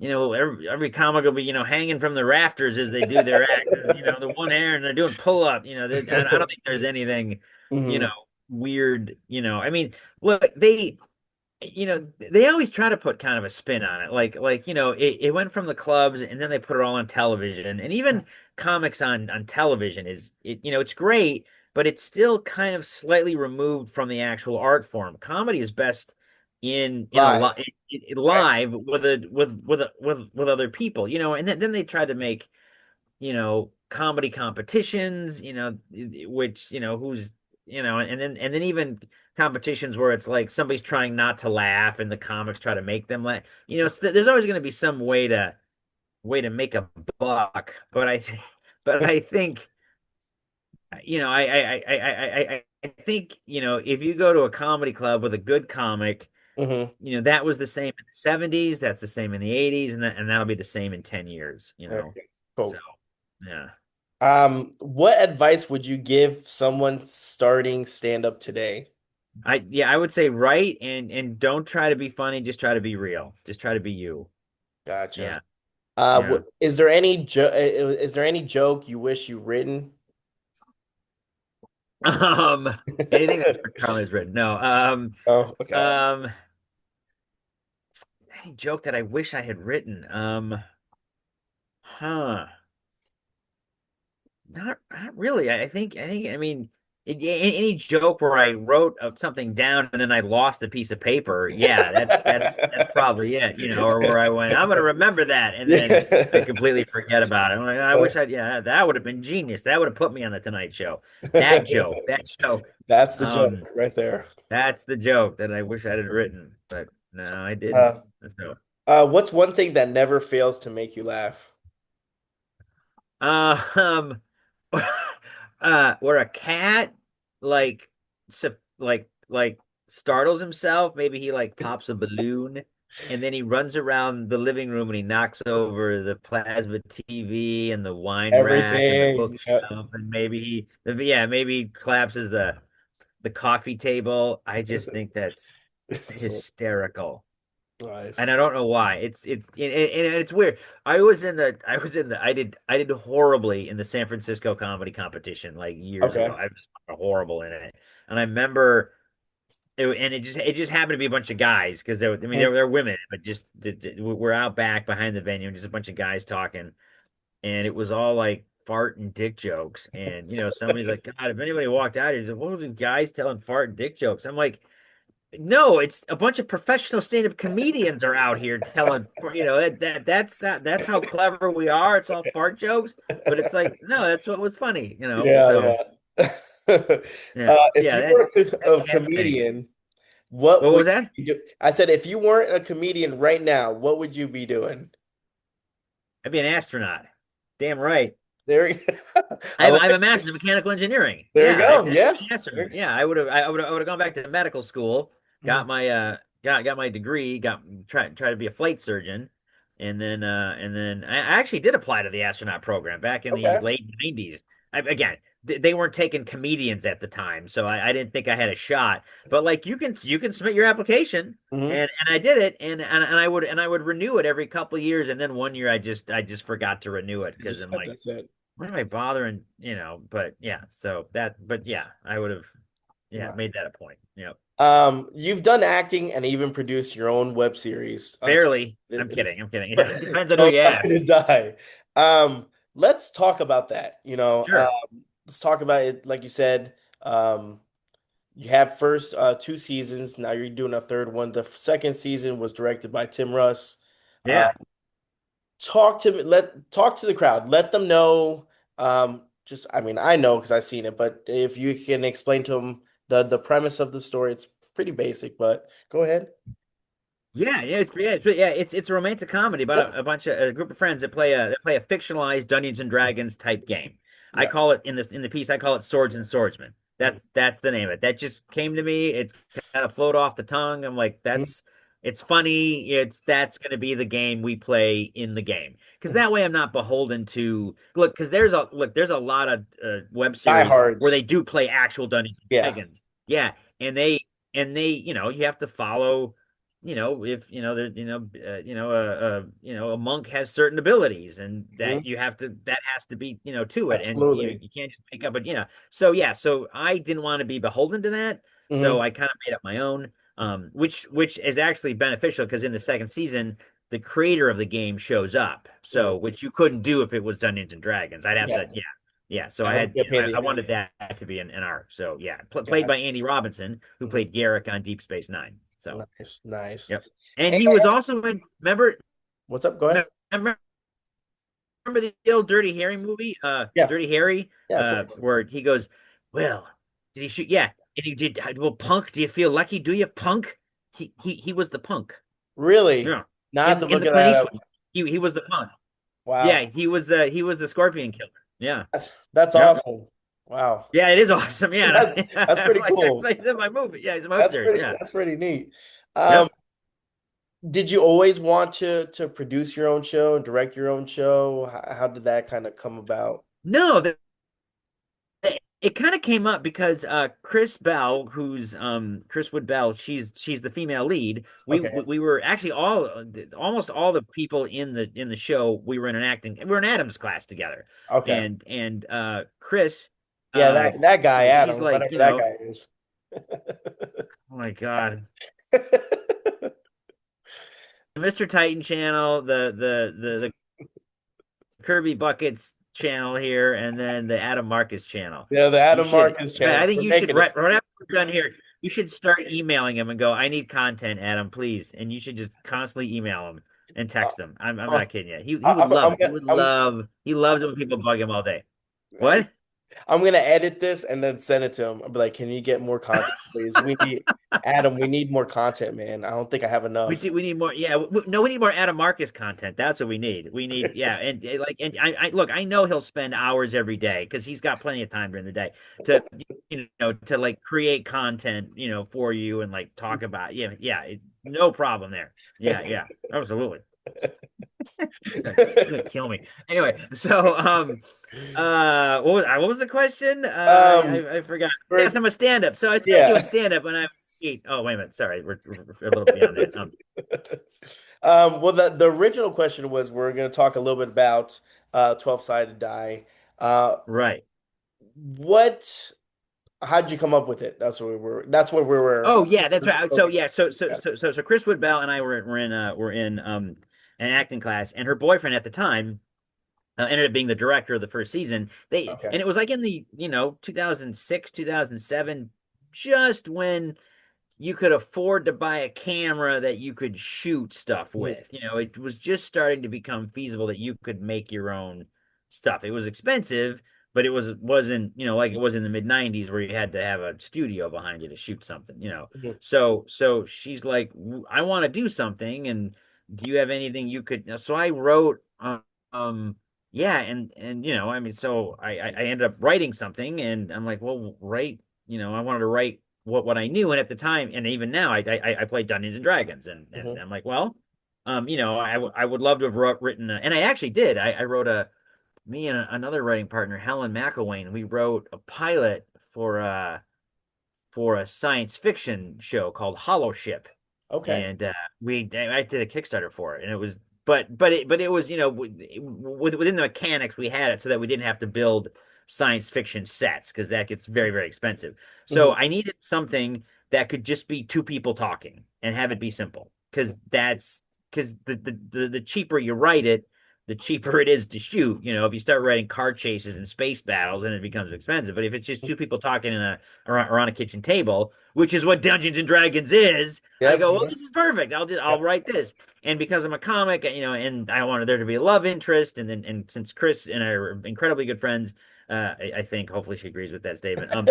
every comic will be, hanging from the rafters as they do their act, the one hair, and they're doing pull up, I don't think there's anything, you know, Hmm. weird, I mean, look, they always try to put kind of a spin on it. Like, it went from the clubs and then they put it all on television. And even comics on television it's great, but it's still kind of slightly removed from the actual art form. Comedy is best in a Live, live right? live with other people, and then they tried to make comedy competitions, which, who's, and then even competitions where it's like somebody's trying not to laugh and the comics try to make them laugh. There's always going to be some way to make a buck, but I think, I think, if you go to a comedy club with a good comic, Hmm. that was the same in the 70s, that's the same in the 80s, and that'll be the same in 10 years, Okay, so cool. yeah. What advice would you give someone starting stand up today? I would say write and don't try to be funny, just try to be real. Just try to be you. Gotcha. Yeah. Yeah. Is there any joke you wish you written? Um Anything that Charlie's written. No. Oh, okay. Um any joke that I wish I had written. Huh. Not really. I think I mean, any joke where I wrote something down and then I lost a piece of paper, yeah, that's probably it, or where I went, I'm gonna remember that, and then I Yeah. completely forget about it. I'm like, I wish yeah, that would have been genius. That would have put me on the Tonight Show. That joke. That's the Um, joke right there. that's the joke that I wish I had written, but no, I didn't. Uh, So, what's one thing that never fails to make you laugh? um, where a cat like like startles himself. Maybe he like pops a balloon, and then he runs around the living room and he knocks over the plasma TV and the wine rack and the Everything. Yep. bookshelf, and yeah, maybe he collapses the coffee table. I just think that's So hysterical. nice. And I don't know why. And it's weird. I did horribly in the San Francisco comedy competition like years ago. Okay. I was horrible in it. And I remember it just happened to be a bunch of guys because I mean Mhm. they're women, but just we're out back behind the venue and just a bunch of guys talking, and it was all like fart and dick jokes. And somebody's like, God, if anybody walked out here, he's like, what were the guys telling fart and dick jokes? I'm like, no, it's a bunch of professional stand-up comedians are out here telling, that's how clever we are. It's all fart jokes, but it's like, no, that's what was funny, Yeah, So yeah. yeah, If yeah, you were that's a fascinating. comedian, what What would was that? you do? I said, if you weren't a comedian right now, what would you be doing? I'd be an astronaut. Damn right. There, you- I I have, like. I have a master's in mechanical engineering. There you Yeah, go. I'd Yeah. be an astronaut. There- Yeah, I would have gone back to medical school, Mhm. got my degree, try to be a flight surgeon, and then I actually did apply to the astronaut program back in the Okay. late 90s. Again, they weren't taking comedians at the time, so I didn't think I had a shot. But like you can submit your application, Hmm. and I did it, and I would renew it every couple of years, and then one year I just forgot to renew it You because just I'm said like, that's it. why am I bothering? But yeah, but yeah, I would have, yeah, Right. made that a point. Yep. You've done acting and even produced your own web series. Barely. I'm kidding. I'm kidding. Yeah, it depends on who So you Excited ask. to Die. Let's talk about that. Sure. Let's talk about it. Like you said, you have first two seasons. Now you're doing a third one. The second season was directed by Tim Russ. Uh, Yeah. talk to the crowd. Let them know. Just I mean, I know because I've seen it, but if you can explain to them the premise of the story, it's pretty basic. But go ahead. It's a romantic comedy about Yep. a group of friends that play a fictionalized Dungeons and Dragons type game. I Yeah. call it in the piece I call it Swords and Swordsmen. Mhm. That's the name of it. That just came to me. It kind of flowed off the tongue. I'm like, Mhm. it's funny. That's going to be the game we play in the game because that way I'm not beholden to look because there's a lot of web series where they Diehards. do play actual Dungeons and Yeah. Dragons. Yeah, and they you have to follow if there a monk has certain abilities and Mhm. that has to be to it, and Absolutely. you can't just make up, but so yeah, so I didn't want to be beholden to that, so Hmm. I kind of made up my own, which is actually beneficial because in the second season the creator of the game shows up, so which you couldn't do if it was Dungeons and Dragons. I'd have Yeah. to, yeah, so That I would had be a pain in the I wanted ass. that to be an arc, so yeah, played Yeah. by Andy Robinson, who Mhm. played Garrick on Deep Space Nine. So Nice. Nice. yep. And And he was also in, what's up? Go ahead. remember the old Dirty Harry movie, Yeah. Dirty Harry, Yeah, of course. where he goes, well, did he shoot? Yeah. And he did, well, punk, do you feel lucky? Do you, punk? He was the punk. Really? Yeah. Now I have to In look the at Clint that up. Eastwood, he was the punk. Yeah, Wow. he was the scorpion killer. Yeah. That's Yep. awesome. Wow. Yeah, it is awesome. Yeah. That's pretty cool. He's in my movie. Yeah, he's in my web series. Yeah. That's pretty neat. Um, Yep. did you always want to produce your own show and direct your own show? How did that kind of come about? No, it kind of came up because Chris Bell, who's Chris Wood Bell, she's the female lead. Okay. We were actually almost all the people in the show we were in an acting we were in Adam's class together, Okay. and Chris, Yeah, uh that guy, she's Adam, like, whatever that guy is. oh my God, the Mr. Titan channel, the Kirby Buckets channel here, and then the Adam Marcus channel. Yeah, the You Adam should, Marcus in fact, channel. I think We're you should making it. right after we're done here, you should start emailing him and go, I need content, Adam, please. And you should just constantly email him and Uh, text him. I'm uh, not kidding you. He would love it. He loves it when people bug him all day. I'm What? I'm gonna edit this and then send it to him. I'll be like, "Can you get more content, please? We need Adam. We need more content, man. I don't think I have enough." We need more. Yeah, no, we need more Adam Marcus content. That's what we need. We need, yeah, and like, and I look, I know he'll spend hours every day because he's got plenty of time during the day to, to like create content, for you and like talk about. Yeah, yeah, no problem there. Yeah, yeah, absolutely. He's gonna kill me. Anyway, so what was the question? Um, I forgot. Yes, for I'm a stand-up. So I started doing yeah. stand-up when I was 8. Oh, wait a minute. Sorry, we're a little beyond that. Well, the original question was we're going to talk a little bit about 12-sided die. Right. What? How'd you come up with it? That's what we were. That's what we were. Oh yeah, that's right. So Okay. yeah, so Chris Woodbell and I were in an acting class, and her boyfriend at the time ended up being the director of the first season. Okay. And it was like in the 2006 2007, just when you could afford to buy a camera that you could shoot stuff Mhm. with. It was just starting to become feasible that you could make your own stuff. It was expensive, but wasn't, like it was in the mid 90s where you had to have a studio behind you to shoot something. Mhm. So she's like, I want to do something, and do you have anything you could? So I wrote, um, yeah, and I mean, so I ended up writing something, and I'm like, well, write, I wanted to write what I knew. And at the time, and even now, I played Dungeons and Dragons, and Mhm. I'm like, well, I would love to have written, and I actually did. I wrote me and another writing partner, Helen McElwain, we wrote a pilot for a science fiction show called Hollow Ship, Okay. and I did a Kickstarter for it, and it was but it was within the mechanics we had it so that we didn't have to build science fiction sets because that gets very very expensive. So Mhm. I needed something that could just be two people talking and have it be simple because the cheaper you write it, the cheaper it is to shoot. If you start writing car chases and space battles, then it becomes expensive. But if it's just two people talking around a kitchen table, which is what Dungeons and Dragons is, I Yep. go, well, Mhm. this is perfect. I'll Yep. write this. And because I'm a comic, and I wanted there to be a love interest, and since Chris and I are incredibly good friends, I think hopefully she agrees with that statement. I'm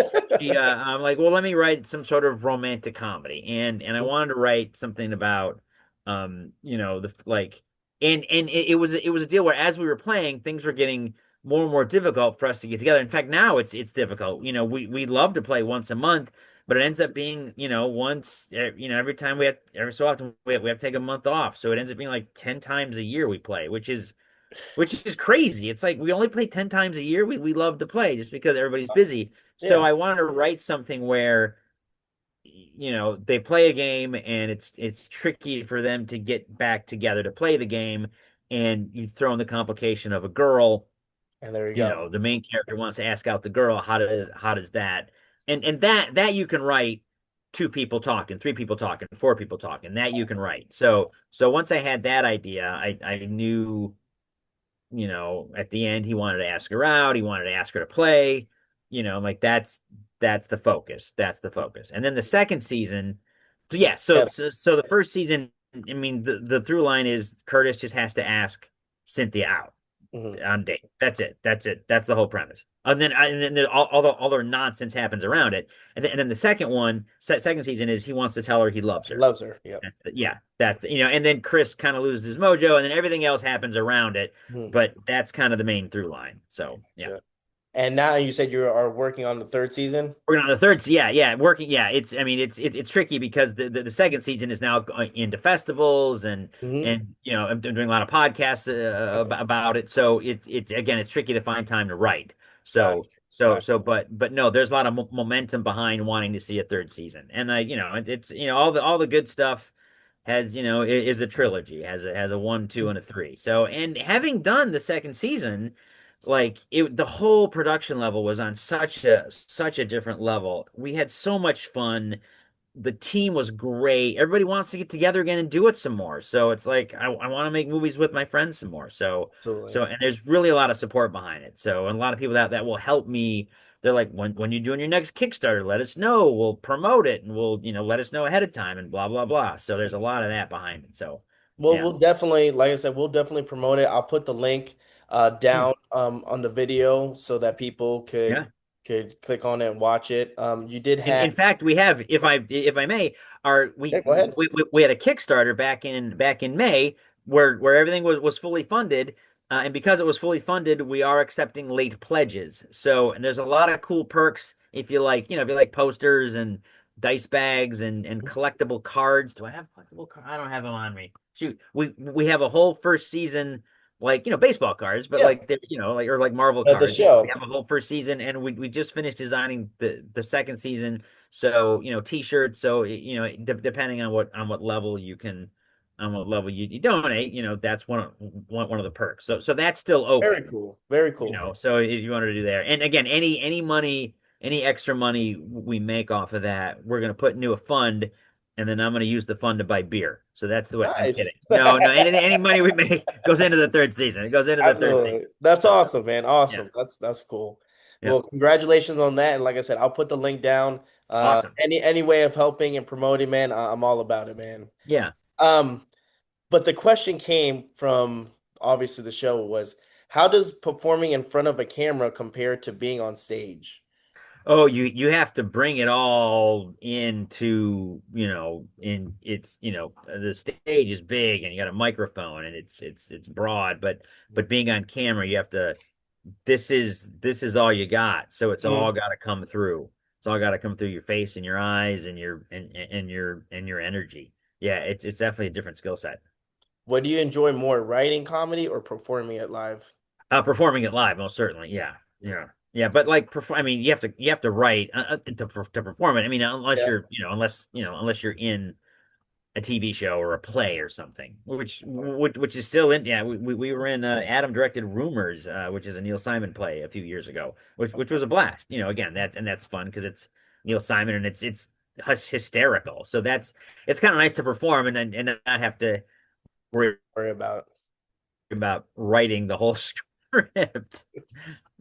like, well, let me write some sort of romantic comedy, and I wanted to write something about, the like, and it was a deal where as we were playing, things were getting more and more difficult for us to get together. In fact, now it's difficult. We love to play once a month, but it ends up being, once, every time every so often we have to take a month off. So it ends up being like 10 times a year we play, which is crazy. It's like we only play 10 times a year. We love to play just because everybody's busy. So Yeah. I wanted to write something where, they play a game and it's tricky for them to get back together to play the game. And you throw in the complication of a girl, And there you go. the main character wants to ask out the girl, how does that, and that you can write two people talking, three people talking, four people talking, that you can write. So once I had that idea, I knew, at the end he wanted to ask her out, he wanted to ask her to play, like that's the focus. That's the focus. And then the second season, so yeah, so Yeah. so, so the first season, I mean, the through line is Curtis just has to ask Cynthia out Mhm. on date. That's it. That's it. That's the whole premise. And then all the nonsense happens around it. And then the second one, second season is he wants to tell her he loves He her. loves her. Yep. Yeah, and then Chris kind of loses his mojo, and then everything else happens around it. Mhm. But that's kind of the main through line. So yeah. Gotcha. And now you said you are working on the third season. We're on the third. Yeah, yeah, working. Yeah, I mean, it's tricky because the second season is now into festivals Hmm. and I'm doing a lot of podcasts Okay. about it. So it's again, it's tricky to find time to write. Gotcha. So so Gotcha. so, but no, there's a lot of momentum behind wanting to see a third season, and it's all the good stuff is a trilogy, has a one, two, and a three. So, and having done the second season, like the whole production level was on such a different level. We had so much fun. The team was great. Everybody wants to get together again and do it some more. So it's like I want to make movies with my friends some more. So Absolutely. so and there's really a lot of support behind it. So and a lot of people that will help me. They're like, when you're doing your next Kickstarter, let us know. We'll promote it and we'll let us know ahead of time and blah blah blah. So there's a lot of that behind it. So Well, yeah. we'll definitely, like I said, we'll definitely promote it. I'll put the link. Hmm. down on the video so that people Yeah. could click on it and watch it. You did have In fact, we have, if I may, our yeah, go ahead. we had a Kickstarter back in May where everything was fully funded, and because it was fully funded, we are accepting late pledges. So, and there's a lot of cool perks if you like, if you like posters and dice bags and collectible cards. Do I have collectible cards? I don't have them on me. Shoot, we have a whole first season, like, baseball cards, but Yeah, like they're, like, or like Marvel the cards. We show. have a whole first season, and we just finished designing the second season. So, t-shirts. So, depending on what level you can, on what level you donate, that's one of the perks. So that's still Very open, cool. Very cool. so if you wanted to do there. And again, any money, any extra money we make off of that, we're gonna put into a fund, and then I'm gonna use the fund to buy beer. So that's the way. I'm Nice. kidding. No, no, any money we make goes into the third season. It goes into the third season. Absolutely. That's So awesome, man. yeah, Awesome. That's cool. yeah, Well, congratulations on that. And like I said, I'll put the link down. awesome. Any way of helping and promoting, man, I'm all about it, man. Yeah. Um, but the question came from obviously the show was how does performing in front of a camera compare to being on stage? Oh, you have to bring it all into, the stage is big and you got a microphone and it's broad, but being on camera, you have to this is all you got. So it's all Mm. got to come through. It's all got to come through your face and your eyes and your energy. Yeah, it's definitely a different skill set. What do you enjoy more, writing comedy or performing it live? Performing it live, most certainly. Yeah, yeah, yeah. But like, I mean, you have to write to perform it. I mean, unless Yeah. unless you're in a TV show or a play or something, which is still in. Yeah, we were in Adam directed Rumors, which is a Neil Simon play a few years ago, which was a blast. Again, that's fun because it's Neil Simon and it's hysterical. So it's kind of nice to perform and not have to worry Worry about. about writing the whole script.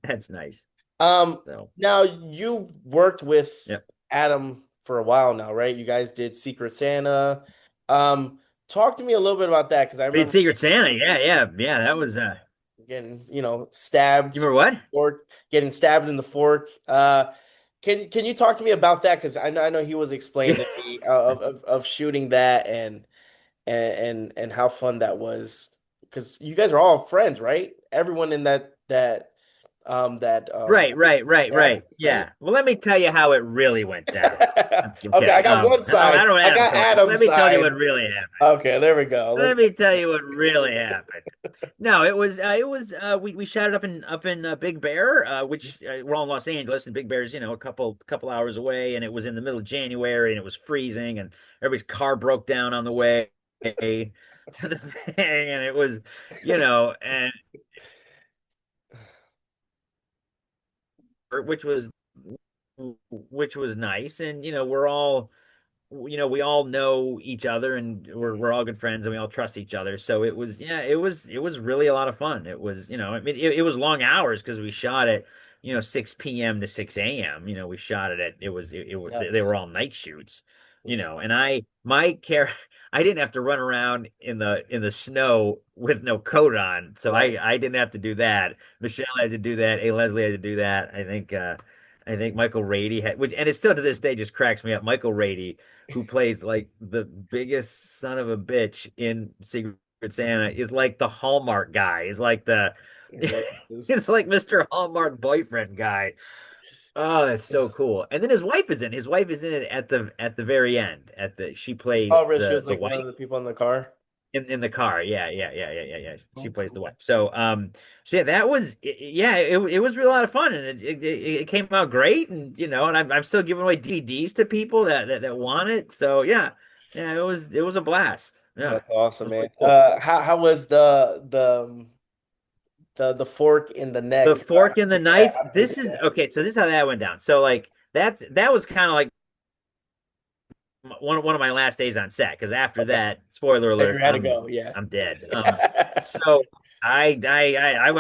That's nice. Um, So, Now you've worked with yep. Adam for a while now, right? You guys did Secret Santa. Talk to me a little bit about that because I We did remember Secret Santa. Yeah, yeah, yeah. That was getting, stabbed you remember what? or getting stabbed in the fork. Can you talk to me about that? Because I know he was explaining to me of shooting that and how fun that was. Because you guys are all friends, right? Everyone in that cast Right. is friends. Yeah. Well, let me tell you how it really went down. I'm Okay, I kidding. got one I side. don't I have got to. Let Adam's me tell you side. what really happened. Okay, there we go. Let me tell you what really happened. No, we shot it up in Big Bear, which we're all in Los Angeles, and Big Bear's a couple hours away, and it was in the middle of January, and it was freezing, and everybody's car broke down on the way to the thing, and it was, and which was which was nice, and we all know each other and we're all good friends and we all trust each other. So it was, yeah, it was really a lot of fun. It was, I mean, it was long hours because we shot it, 6 p.m. to 6 a.m. We shot it at, Yeah. they were all night shoots, and my care, I didn't have to run around in the snow with no coat on. So Right. I didn't have to do that. Michelle had to do that. A Leslie had to do that. I think Michael Rady had, which, and it still to this day just cracks me up. Michael Rady, who plays like the biggest son of a bitch in Secret Santa, is like the Hallmark guy. Is like the It really is. it's like Mr. Hallmark boyfriend guy. Oh, that's so cool. And then his wife is in. His wife is in it at the very end. She Oh, plays really? She the was the like one wife of the people in the car. in the car. Yeah, yeah, yeah, yeah, yeah, yeah. She Oh, plays the cool. wife. So yeah, that was yeah, it was really a lot of fun, and it came out great, and I'm still giving away DVDs to people that want it. So yeah, yeah, it was a blast. Yeah, it That's awesome, was man. really cool. How was the fork in the The neck? fork and the knife. How crazy This is that? okay. So this is how that went down. So like that was kind of like one of my last days on set because after Okay, that, spoiler figure alert, had to go. Yeah. I'm dead. So I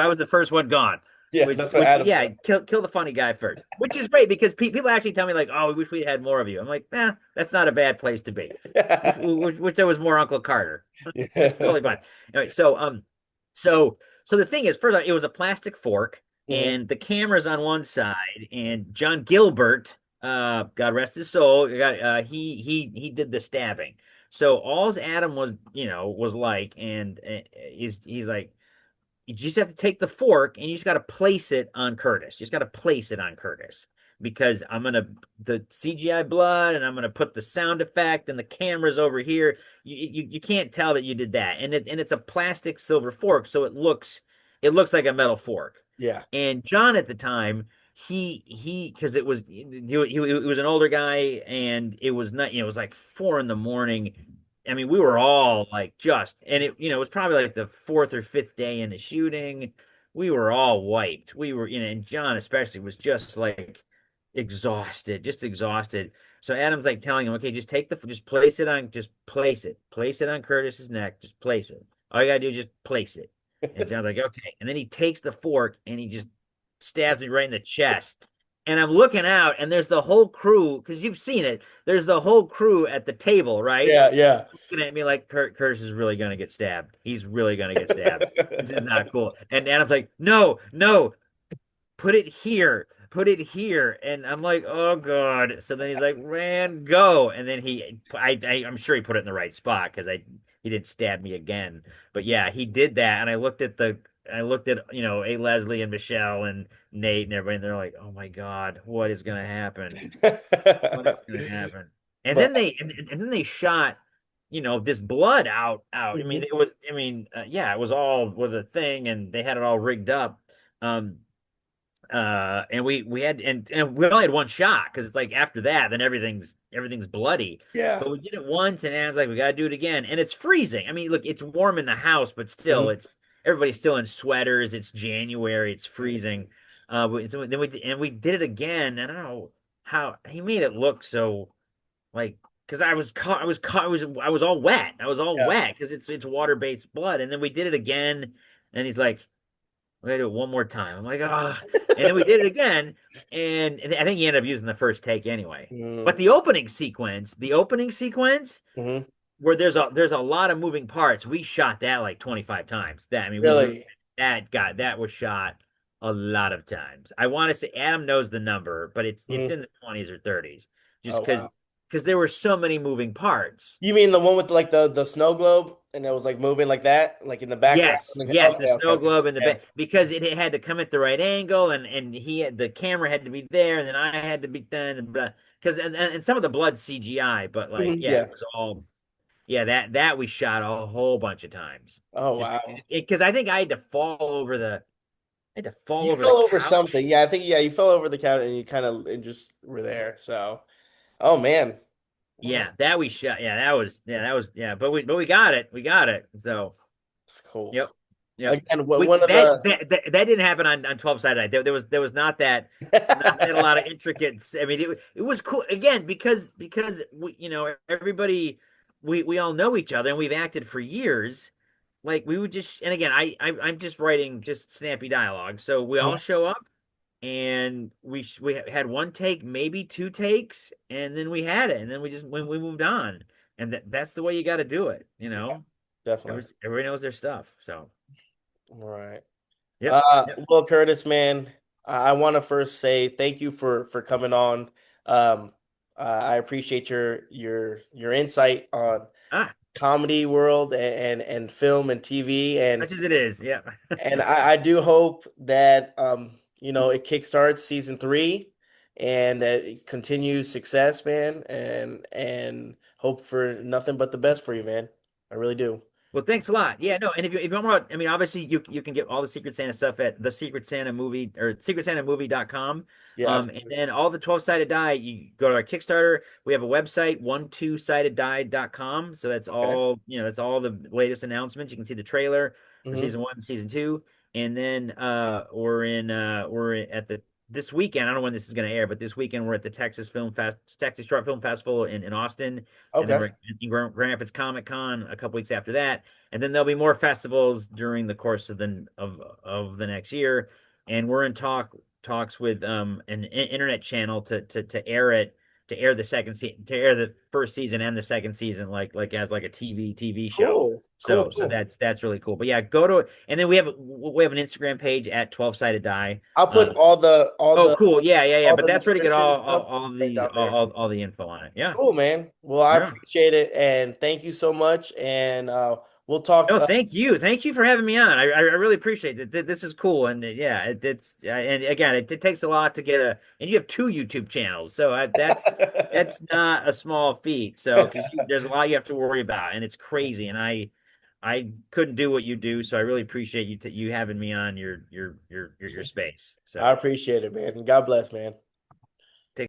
was the first one gone, Yeah, that's what which Adam said. yeah, kill the funny guy first, which is great because people actually tell me like, oh, we wish we'd had more of you. I'm like, that's not a bad place to be. Wish there was more Uncle Carter. That's Yeah. totally fine. Anyway, so So the thing is, first off, it was a plastic fork, Hmm. and the camera's on one side, and John Gilbert, God rest his soul, he did the stabbing. So all's Adam was, was like, and he's like, you just have to take the fork and you just got to place it on Curtis. You just got to place it on Curtis because I'm gonna the CGI blood and I'm gonna put the sound effect and the camera's over here. You can't tell that you did that, and it's a plastic silver fork, so it looks like a metal fork. Yeah. And John at the time, he because he was an older guy and it was not, it was like 4 in the morning. I mean, we were all like and it was probably like the fourth or fifth day in the shooting. We were all wiped. We were, and John especially was just like exhausted, just exhausted. So Adam's like telling him, okay, just place it on Curtis's neck, just place it. All you gotta do is just place it. And John's like, okay. And then he takes the fork and he just stabs me right in the chest. And I'm looking out, and there's the whole crew, because you've seen it. There's the whole crew at the table, right? Yeah, yeah. Looking at me like Curtis is really gonna get stabbed. He's really gonna get stabbed. This is not cool. And Adam's like, no, no, put it here. And I'm like, oh God. So then he's like, Rand, go. And then I'm sure he put it in the right spot because he didn't stab me again. But yeah, he did that. And I looked at, A. Leslie and Michelle and Nate and everybody, and they're like, oh my God, what is going to happen? What is going to happen? And But then they shot, this blood out. I mean, mhm. yeah, it was all with a thing and they had it all rigged up. Um, and we had and we only had one shot because it's like after that then everything's bloody, Yeah. but we did it once and Adam's like we gotta do it again, and it's freezing. I mean, look, it's warm in the house but still Mhm. it's everybody's still in sweaters. It's January, it's freezing. So then we did it again. I don't know how he made it look so like, because I was all wet. I was all Yeah. wet because it's water-based blood. And then we did it again and he's like, we gotta do it one more time. I'm like, ah. And then we did it again, and I think he ended up using the first take anyway. But Mm. the opening sequence, Hmm. where there's a lot of moving parts, we shot that like 25 times. That I mean, Really? that was shot a lot of times. I want to say Adam knows the number, but it's Hmm. in the 20s or 30s, just Oh wow. because there were so many moving parts. You mean the one with like the snow globe and it was like moving like that, like in the background? Yes, Like, yes, the okay, okay, snow okay. globe in the Yeah. back because it had to come at the right angle, and the camera had to be there, and then I had to be done, and because and some of the blood CGI, but like Mhm. yeah, it Yeah. was all yeah that we shot a whole bunch of times Oh just wow. because I think I had to fall You over the fell over couch. something. Yeah, I think yeah, you fell over the couch and you kind of and just were there. So, oh man. Wow. Yeah, that we shot. Yeah, but we got it. We got it. So That's cool. yep, yep. Again, We one of that didn't happen on 12 Sided Eye. There was not that a lot of intricate. I mean, it was cool again because everybody we all know each other and we've acted for years. Like we would just, and again, I'm just writing just snappy dialogue. So we all show up and we had one take, maybe two takes, and then we had it, and then we moved on, and that's the way you got to do it. definitely. Everybody knows their stuff. So All right. yep, yep. Well, Curtis, man, I want to first say thank you for coming on. I appreciate your insight on Ah, comedy world and film and TV much as it is. Yeah. and I do hope that it kickstarts season 3 and that it continues success, man, and hope for nothing but the best for you, man. I really do. Well, thanks a lot. Yeah, no, and if you want more, I mean, obviously you can get all the Secret Santa stuff at the Secret Santa movie or secretsantamovie.com. Yeah, And absolutely. then all the 12-sided die, you go to our Kickstarter. We have a website, 12sideddie.com. So Okay. that's all the latest announcements. You can see the trailer for Hmm. season 1 and season 2. And then we're at the this weekend. I don't know when this is going to air, but this weekend we're at the Texas Short Film Festival in Austin, and then Okay. we're in Grand Rapids Comic Con a couple weeks after that, and then there'll be more festivals during the course of the next year, and we're in talks with an internet channel to air it to air the second season, to air the first season and the second season, like as like a TV show. Cool, cool, So cool. that's really cool. But yeah, go to, and then we have an Instagram page at 12 sided die. I'll put Oh, cool. Yeah. all But the that's pretty good. description and stuff right down there. All the info on it. Yeah. Cool, man. Well, I Yeah. appreciate it and thank you so much. And we'll talk. No, thank you. Thank you for having me on. I really appreciate it. This is cool. And yeah, it's and again, it takes a lot to get a, and you have two YouTube channels. So that's not a small feat. So because there's a lot you have to worry about, and it's crazy. And I couldn't do what you do. So I really appreciate you having me on your space. I So appreciate it, man. God bless, man.